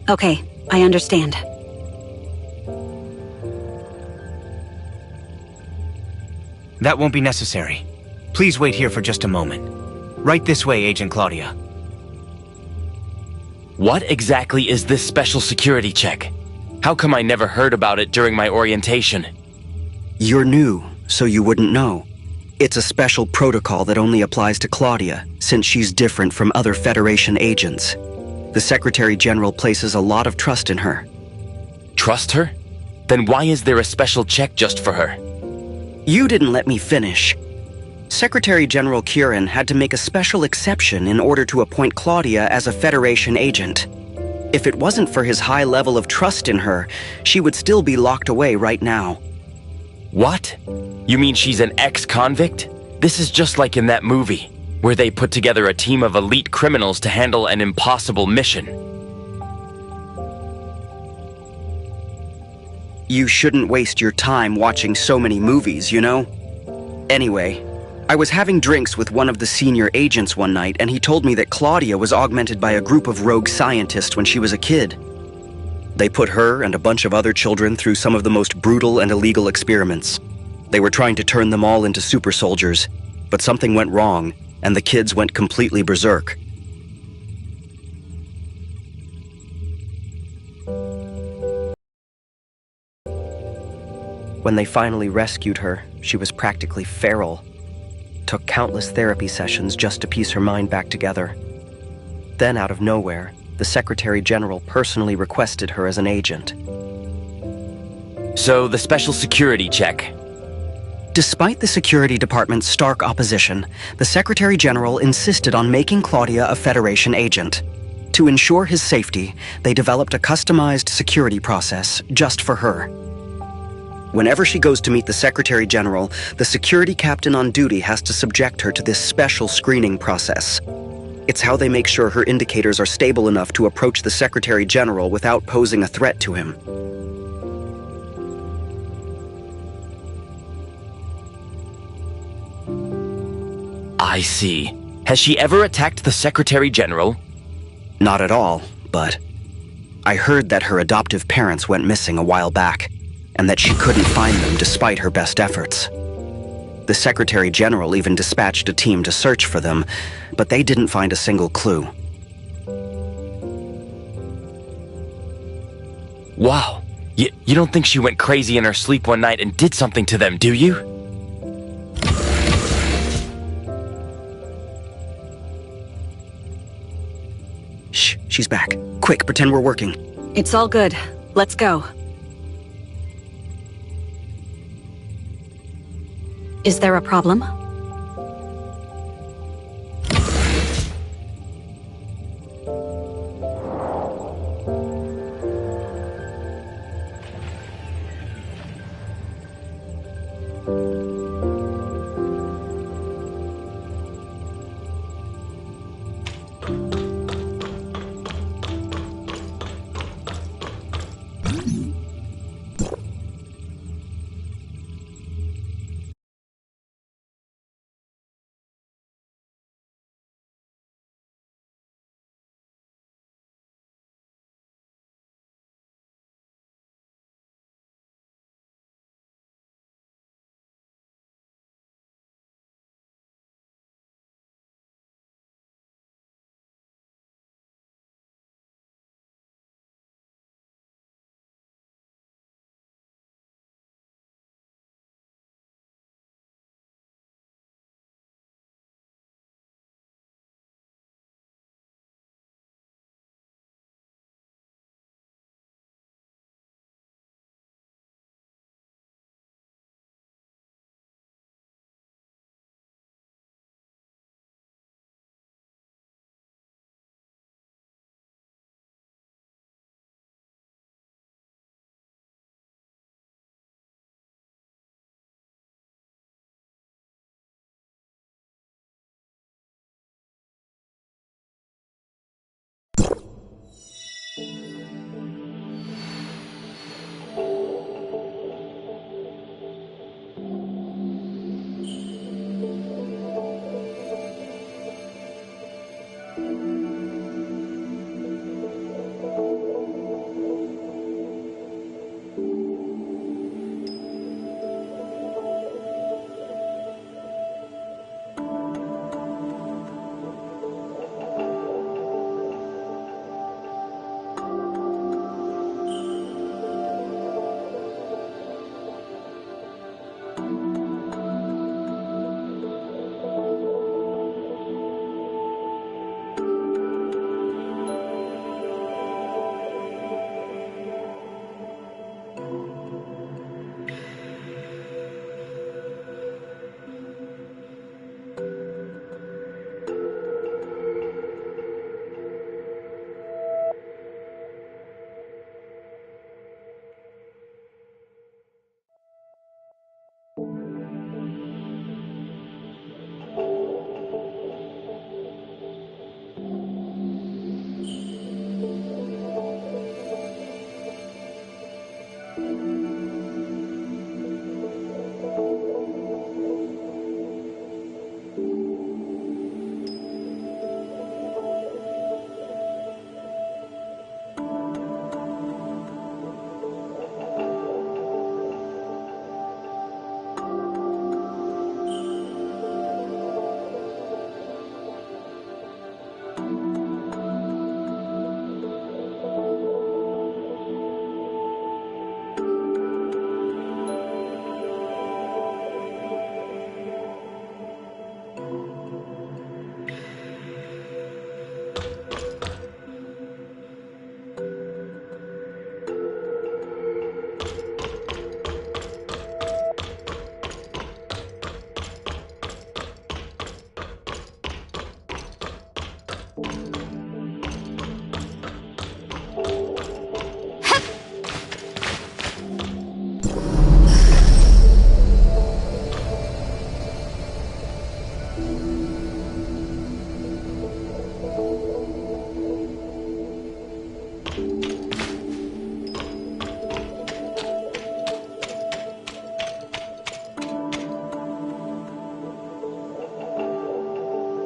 Okay, I understand. That won't be necessary. Please wait here for just a moment. Right this way, Agent Claudia. What exactly is this special security check? How come I never heard about it during my orientation? You're new, so you wouldn't know. It's a special protocol that only applies to Claudia, since she's different from other Federation agents. The Secretary General places a lot of trust in her. Trust her? Then why is there a special check just for her? You didn't let me finish. Secretary General Kieran had to make a special exception in order to appoint Claudia as a Federation agent. If it wasn't for his high level of trust in her, she would still be locked away right now. What? You mean she's an ex-convict? This is just like in that movie, where they put together a team of elite criminals to handle an impossible mission. You shouldn't waste your time watching so many movies, you know? Anyway, I was having drinks with one of the senior agents one night, and he told me that Claudia was augmented by a group of rogue scientists when she was a kid. They put her and a bunch of other children through some of the most brutal and illegal experiments. They were trying to turn them all into super soldiers, but something went wrong, and the kids went completely berserk. When they finally rescued her, she was practically feral. Took countless therapy sessions just to piece her mind back together. Then, out of nowhere, the Secretary General personally requested her as an agent. So, the special security check. Despite the Security Department's stark opposition, the Secretary General insisted on making Claudia a Federation agent. To ensure his safety, they developed a customized security process just for her. Whenever she goes to meet the Secretary General, the security captain on duty has to subject her to this special screening process. It's how they make sure her indicators are stable enough to approach the Secretary General without posing a threat to him. I see. Has she ever attacked the Secretary General? Not at all, but I heard that her adoptive parents went missing a while back, and that she couldn't find them despite her best efforts. The Secretary General even dispatched a team to search for them, but they didn't find a single clue. Wow. You don't think she went crazy in her sleep one night and did something to them, do you? Shh, she's back. Quick, pretend we're working. It's all good. Let's go. Is there a problem?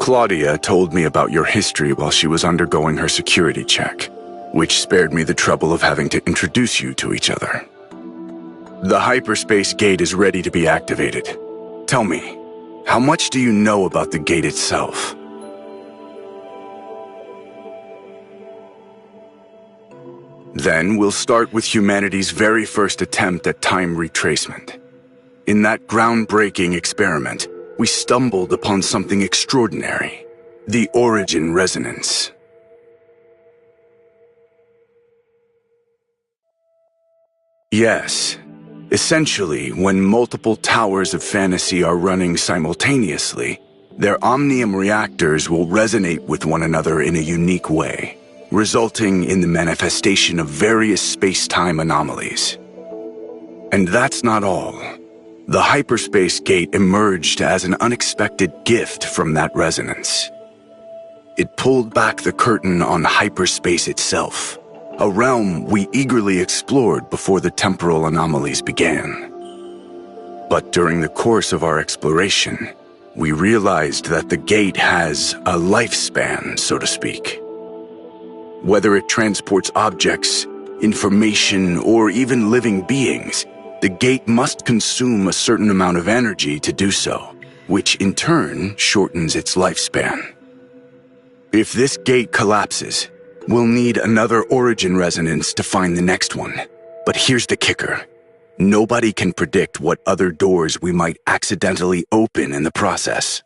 Claudia told me about your history while she was undergoing her security check, which spared me the trouble of having to introduce you to each other. The hyperspace gate is ready to be activated. Tell me, how much do you know about the gate itself? Then we'll start with humanity's very first attempt at time retracement. In that groundbreaking experiment, we stumbled upon something extraordinary: the origin resonance. Yes. Essentially, when multiple towers of fantasy are running simultaneously, their omnium reactors will resonate with one another in a unique way, resulting in the manifestation of various space-time anomalies. And that's not all. The hyperspace gate emerged as an unexpected gift from that resonance. It pulled back the curtain on hyperspace itself, a realm we eagerly explored before the temporal anomalies began. But during the course of our exploration, we realized that the gate has a lifespan, so to speak. Whether it transports objects, information, or even living beings, the gate must consume a certain amount of energy to do so, which in turn shortens its lifespan. If this gate collapses, we'll need another origin resonance to find the next one. But here's the kicker. Nobody can predict what other doors we might accidentally open in the process.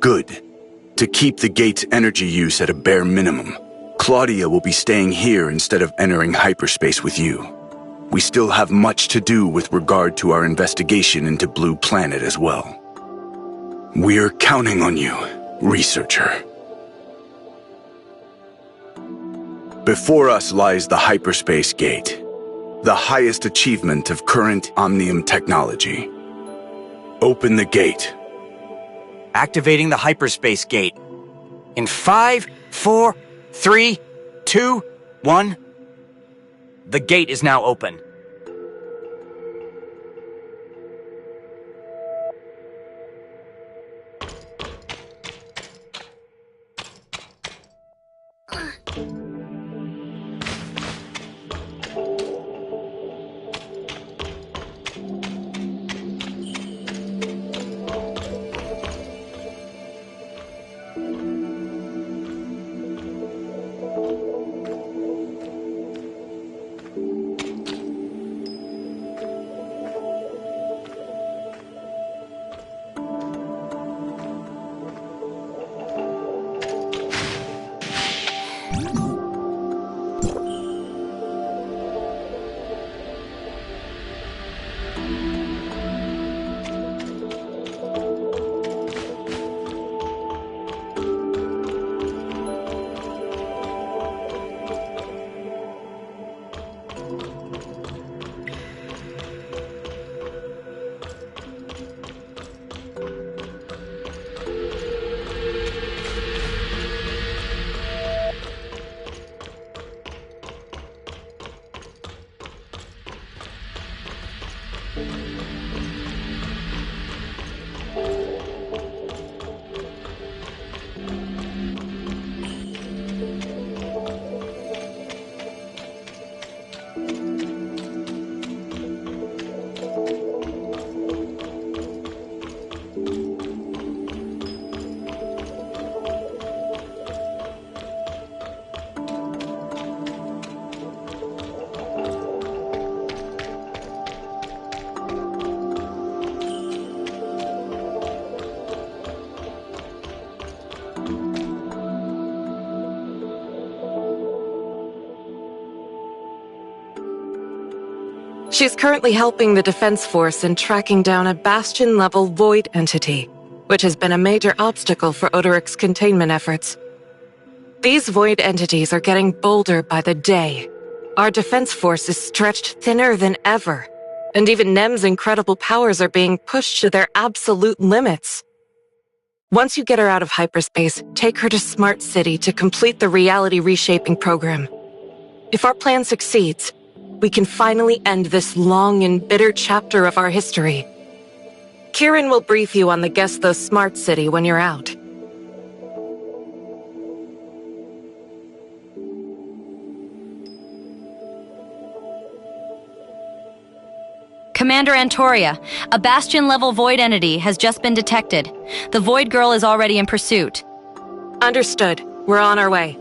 Good. To keep the gate's energy use at a bare minimum, Claudia will be staying here instead of entering hyperspace with you. We still have much to do with regard to our investigation into Blue Planet as well. We're counting on you, researcher. Before us lies the hyperspace gate, the highest achievement of current omnium technology. Open the gate. Activating the hyperspace gate. In 5, 4, 3, 2, 1. The gate is now open. She's currently helping the Defense Force in tracking down a Bastion-level void entity, which has been a major obstacle for Odoric's containment efforts. These void entities are getting bolder by the day. Our Defense Force is stretched thinner than ever, and even Nem's incredible powers are being pushed to their absolute limits. Once you get her out of hyperspace, take her to Smart City to complete the reality reshaping program. If our plan succeeds, we can finally end this long and bitter chapter of our history. Kieran will brief you on the Guess Smart City when you're out. Commander Antoria, a Bastion-level Void entity has just been detected. The Void Girl is already in pursuit. Understood. We're on our way.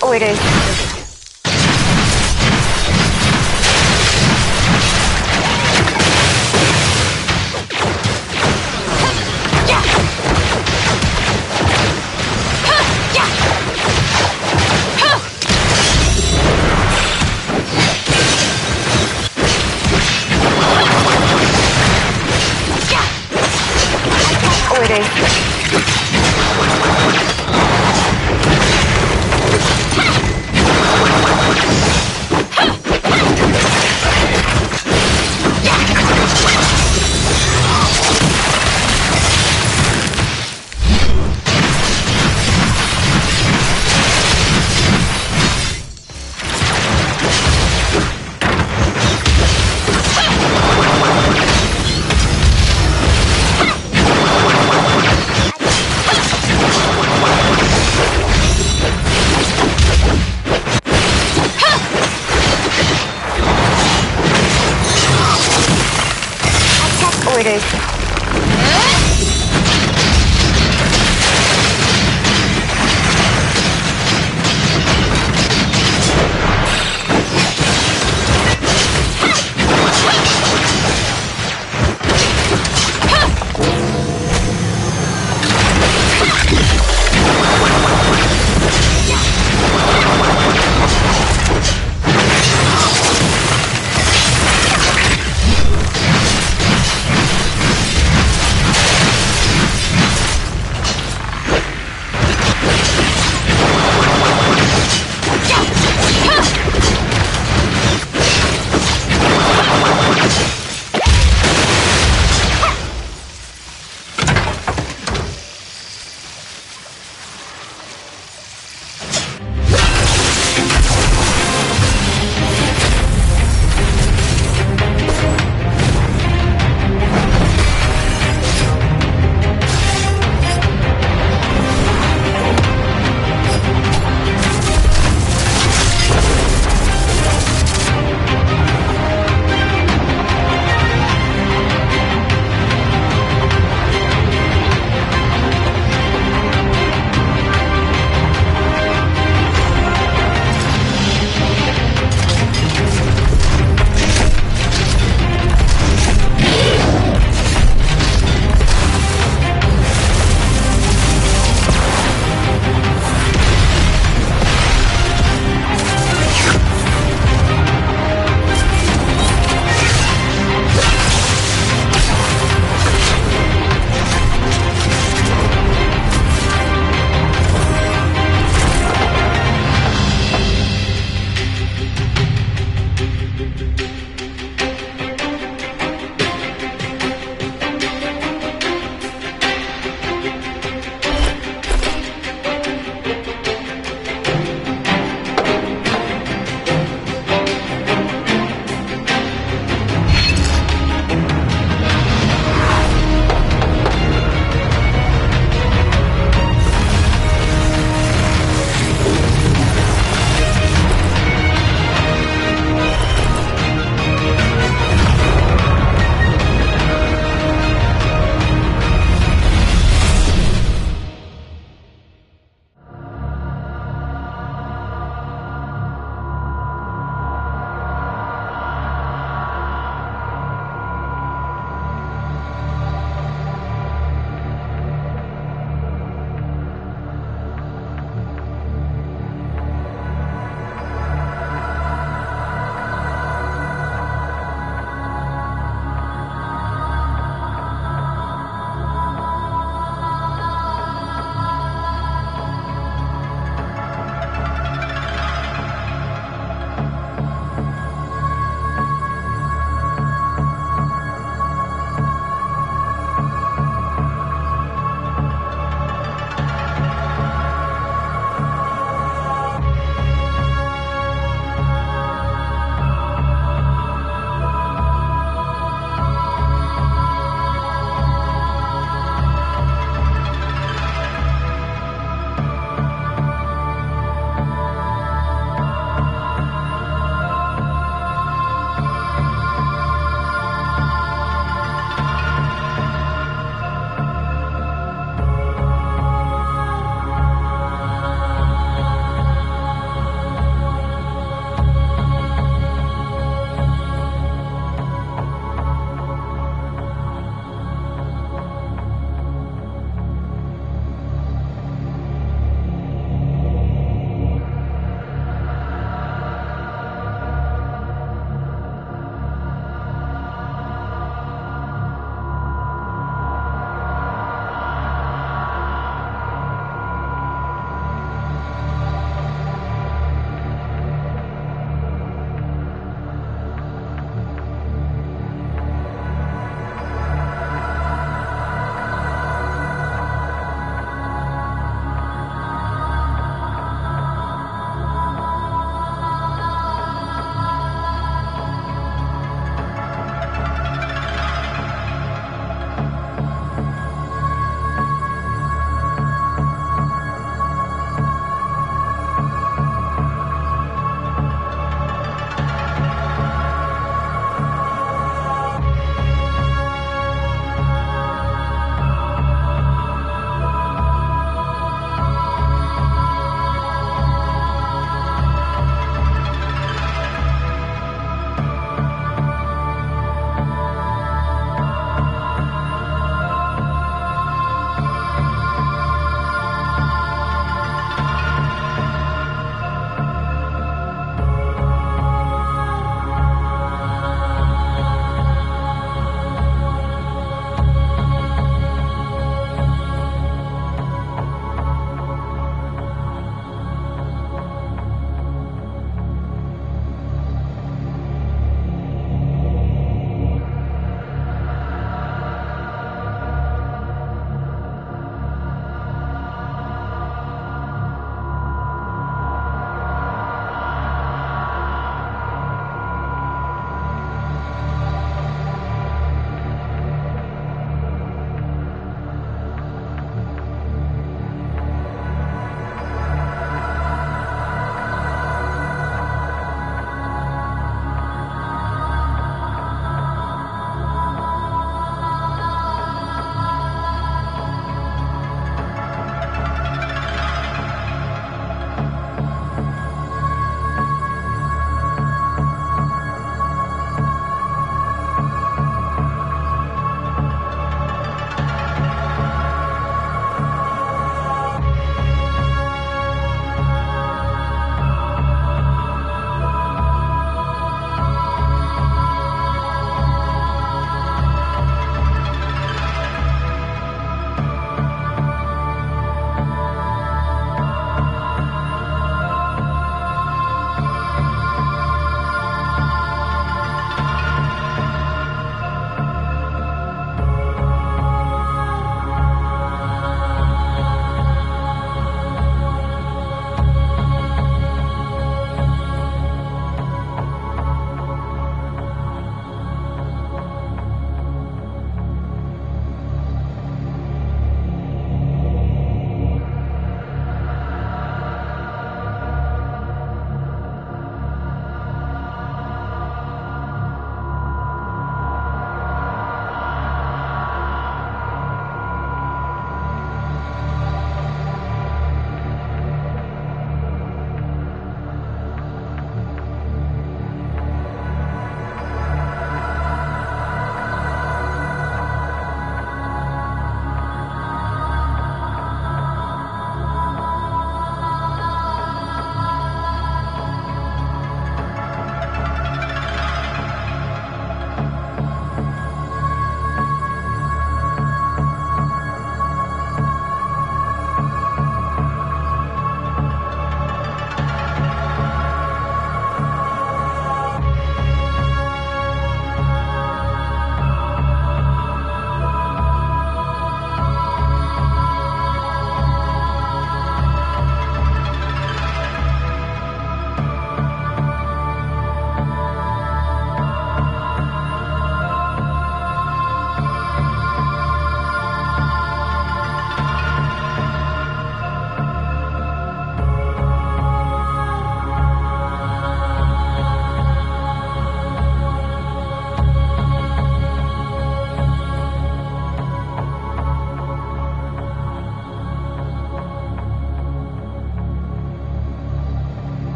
Orders.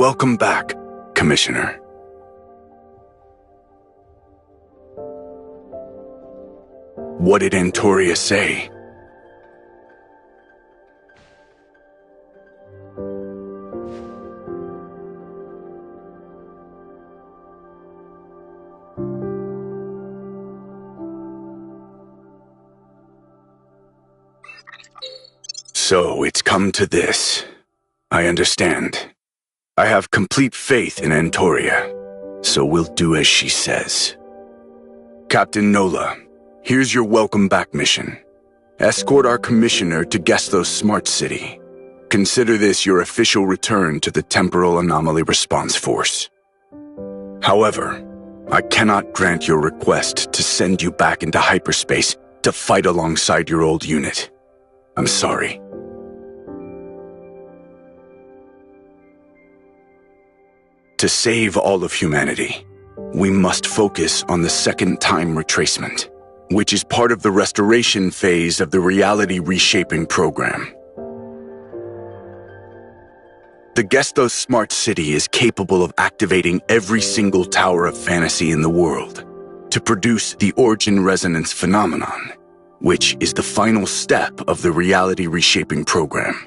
Welcome back, Commissioner. What did Antoria say? So it's come to this. I understand. I have complete faith in Antoria, so we'll do as she says. Captain Nola, here's your welcome back mission. Escort our commissioner to Gestos Smart City. Consider this your official return to the Temporal Anomaly Response Force. However, I cannot grant your request to send you back into hyperspace to fight alongside your old unit. I'm sorry. To save all of humanity, we must focus on the second time retracement, which is part of the restoration phase of the reality reshaping program. The Gestos Smart City is capable of activating every single tower of fantasy in the world to produce the origin resonance phenomenon, which is the final step of the reality reshaping program.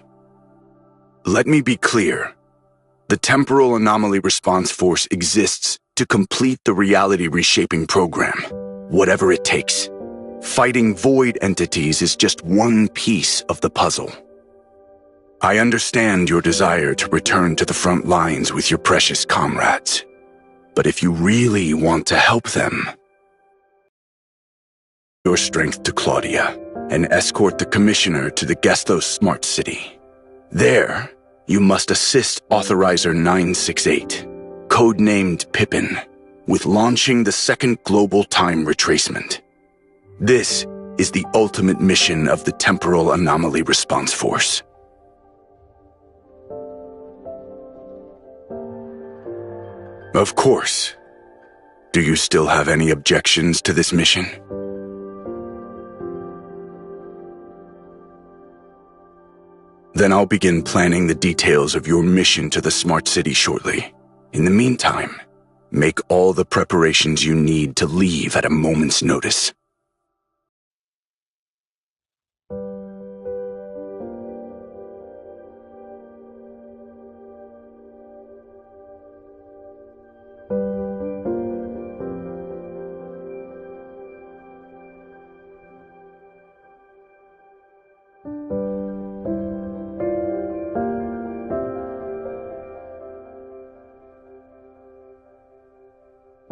Let me be clear. The Temporal Anomaly Response Force exists to complete the reality reshaping program, whatever it takes. Fighting void entities is just one piece of the puzzle. I understand your desire to return to the front lines with your precious comrades. But if you really want to help them, your strength to Claudia and escort the Commissioner to the Gestos Smart City. There, you must assist Authorizer 968, codenamed Pippin, with launching the second global time retracement. This is the ultimate mission of the Temporal Anomaly Response Force. Of course. Do you still have any objections to this mission? Then I'll begin planning the details of your mission to the Smart City shortly. In the meantime, make all the preparations you need to leave at a moment's notice.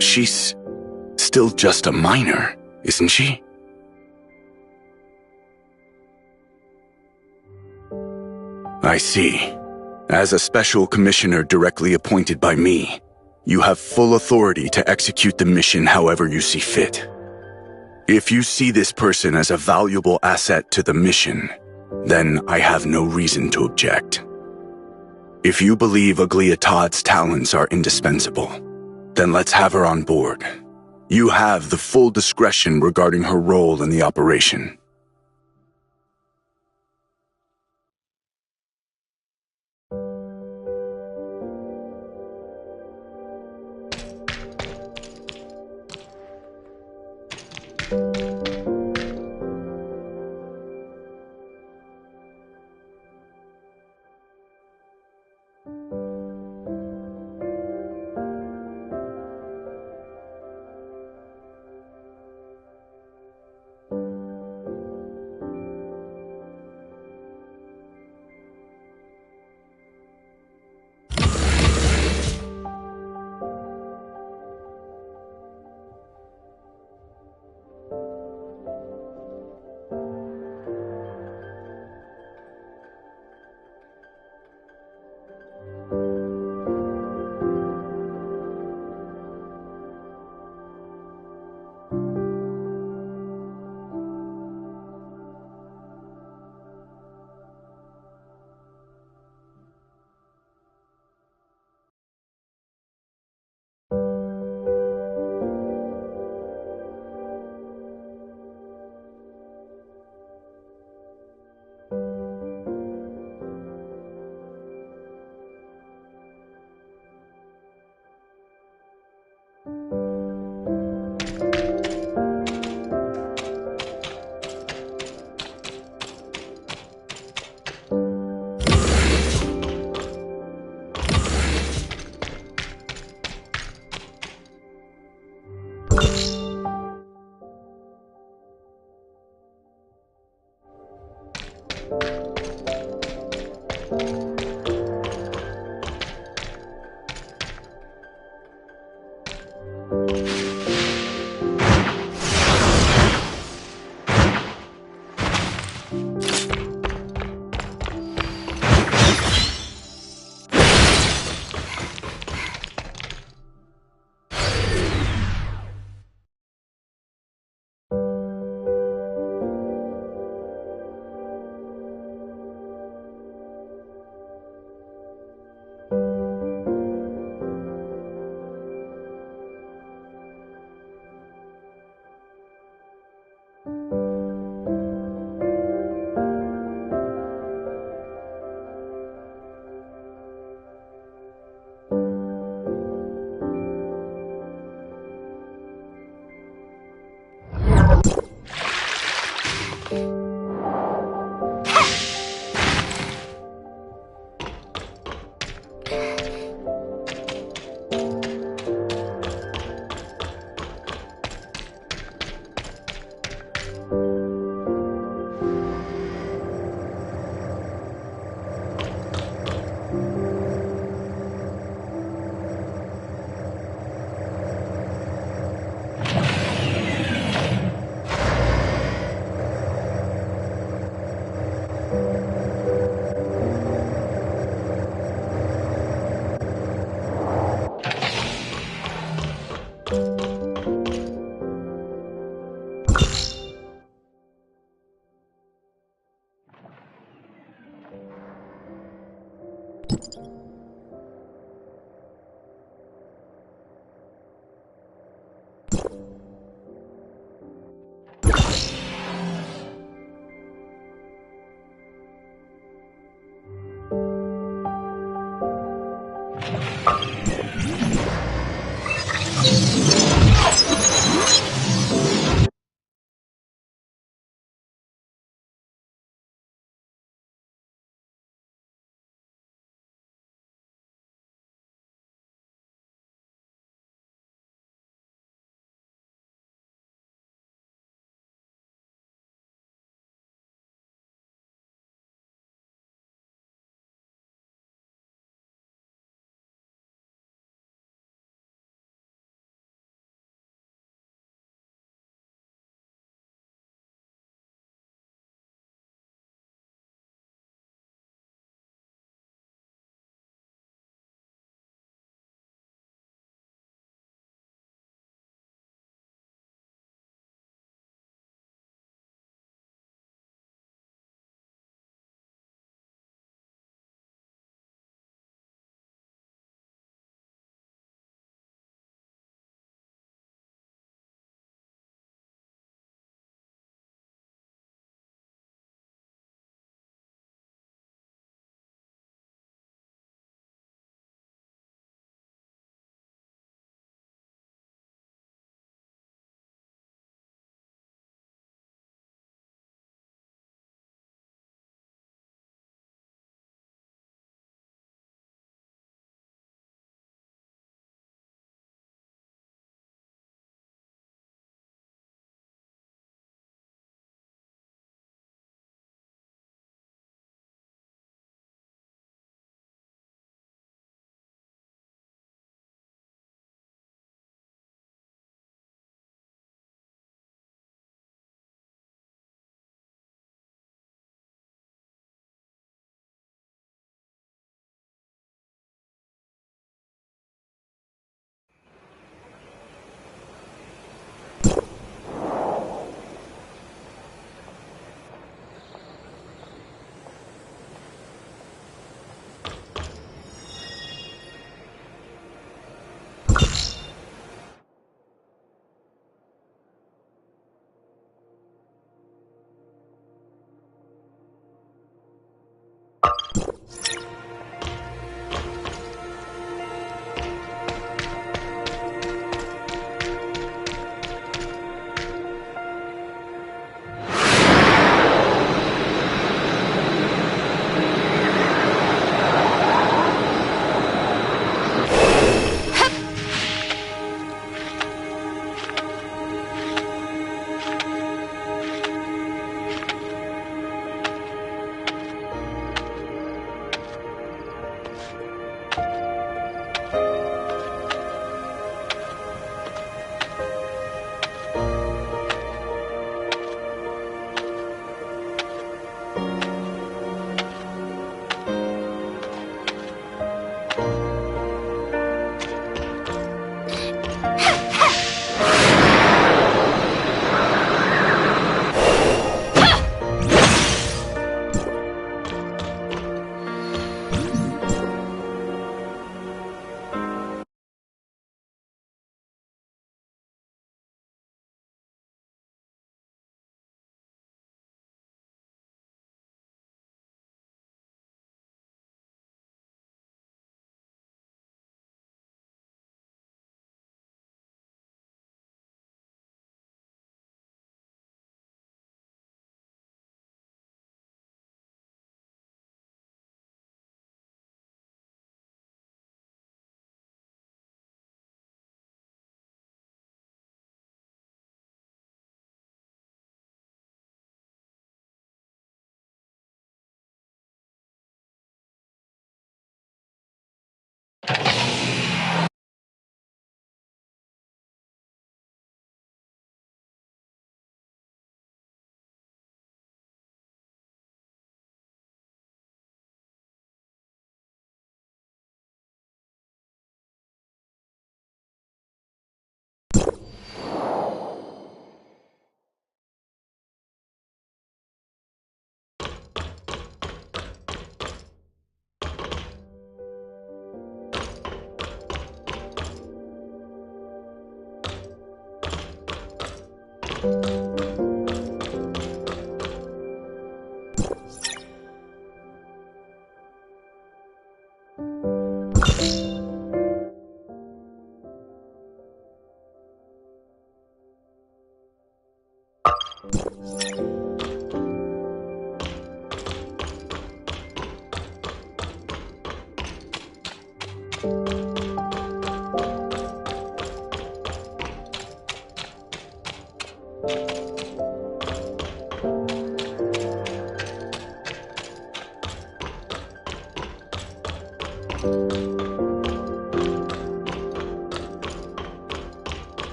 She's still just a minor, isn't she? I see. As a special commissioner directly appointed by me, you have full authority to execute the mission however you see fit. If you see this person as a valuable asset to the mission, then I have no reason to object. If you believe Agliatad's talents are indispensable, then let's have her on board. You have the full discretion regarding her role in the operation.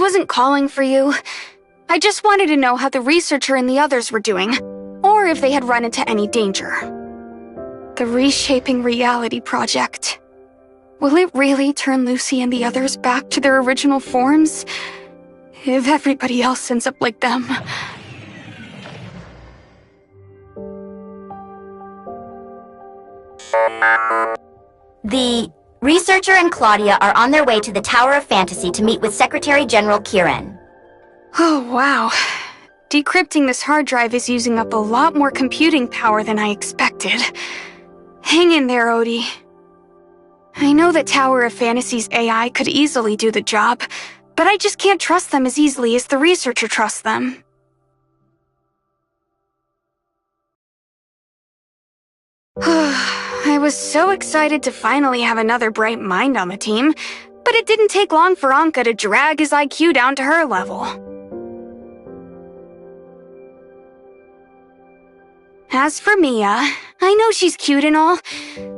wasn't calling for you. I just wanted to know how the researcher and the others were doing, or if they had run into any danger. The Reshaping Reality Project. Will it really turn Lucy and the others back to their original forms? If everybody else ends up like them. The researcher and Claudia are on their way to the Tower of Fantasy to meet with Secretary General Kieran. Oh, wow. Decrypting this hard drive is using up a lot more computing power than I expected. Hang in there, Odie. I know that Tower of Fantasy's AI could easily do the job, but I just can't trust them as easily as the researcher trusts them. I was so excited to finally have another bright mind on the team, but it didn't take long for Anka to drag his IQ down to her level. As for Mia, I know she's cute and all,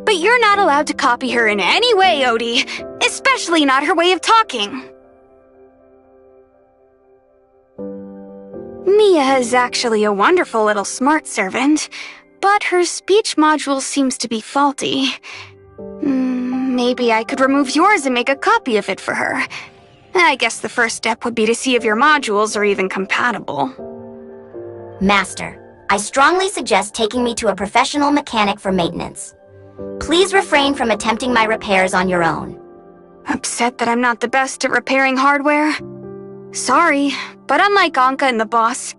but you're not allowed to copy her in any way, Odie, especially not her way of talking. Mia is actually a wonderful little smart servant, but her speech module seems to be faulty. Maybe I could remove yours and make a copy of it for her. I guess the first step would be to see if your modules are even compatible. Master, I strongly suggest taking me to a professional mechanic for maintenance. Please refrain from attempting my repairs on your own. Upset that I'm not the best at repairing hardware? Sorry, but unlike Anka and the boss,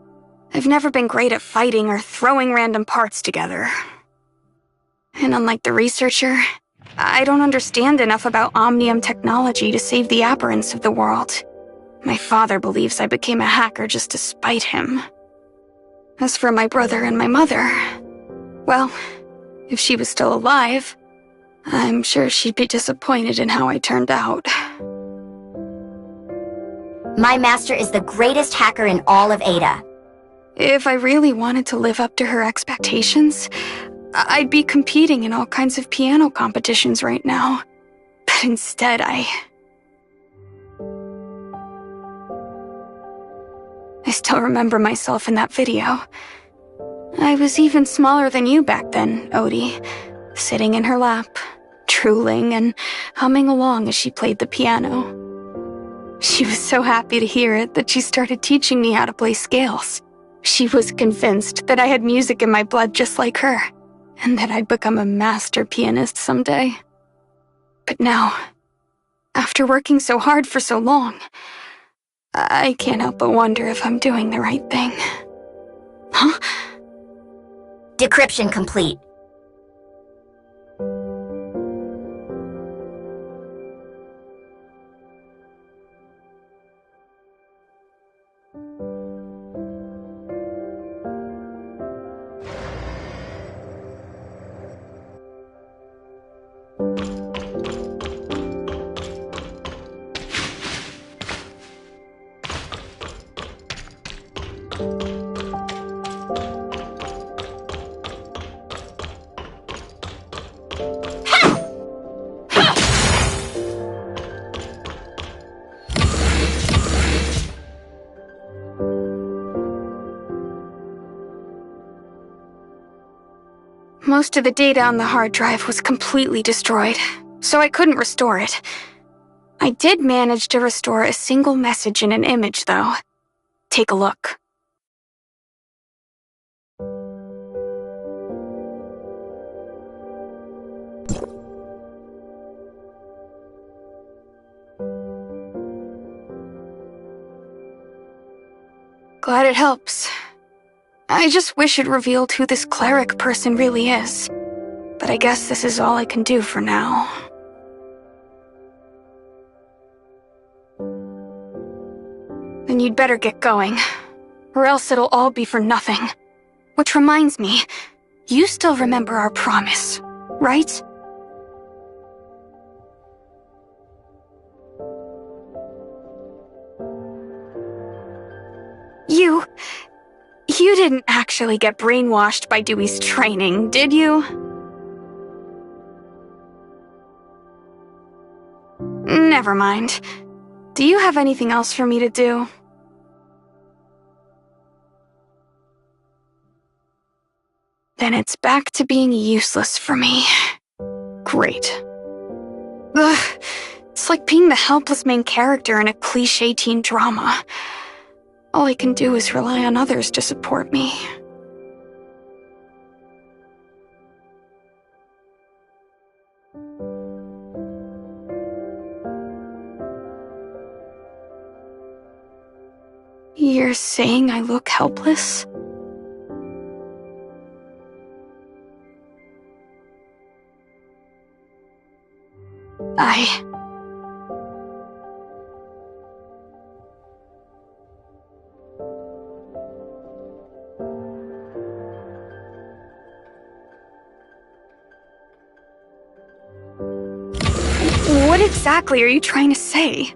I've never been great at fighting or throwing random parts together. And unlike the researcher, I don't understand enough about Omnium technology to save the aberrants of the world. My father believes I became a hacker just to spite him. As for my brother and my mother, well, if she was still alive, I'm sure she'd be disappointed in how I turned out. My master is the greatest hacker in all of Ada. If I really wanted to live up to her expectations, I'd be competing in all kinds of piano competitions right now. But instead, I still remember myself in that video. I was even smaller than you back then, Odie, sitting in her lap, drooling and humming along as she played the piano. She was so happy to hear it that she started teaching me how to play scales. She was convinced that I had music in my blood just like her, and that I'd become a master pianist someday. But now, after working so hard for so long, I can't help but wonder if I'm doing the right thing. Huh? Decryption complete. Most of the data on the hard drive was completely destroyed, so I couldn't restore it. I did manage to restore a single message in an image, though. Take a look. Glad it helps. I just wish it revealed who this cleric person really is. But I guess this is all I can do for now. Then you'd better get going, or else it'll all be for nothing. Which reminds me, you still remember our promise, right? You didn't actually get brainwashed by Dewey's training, did you? Never mind. Do you have anything else for me to do? Then it's back to being useless for me. Great. Ugh, it's like being the helpless main character in a cliché teen drama. All I can do is rely on others to support me. You're saying I look helpless? What exactly are you trying to say?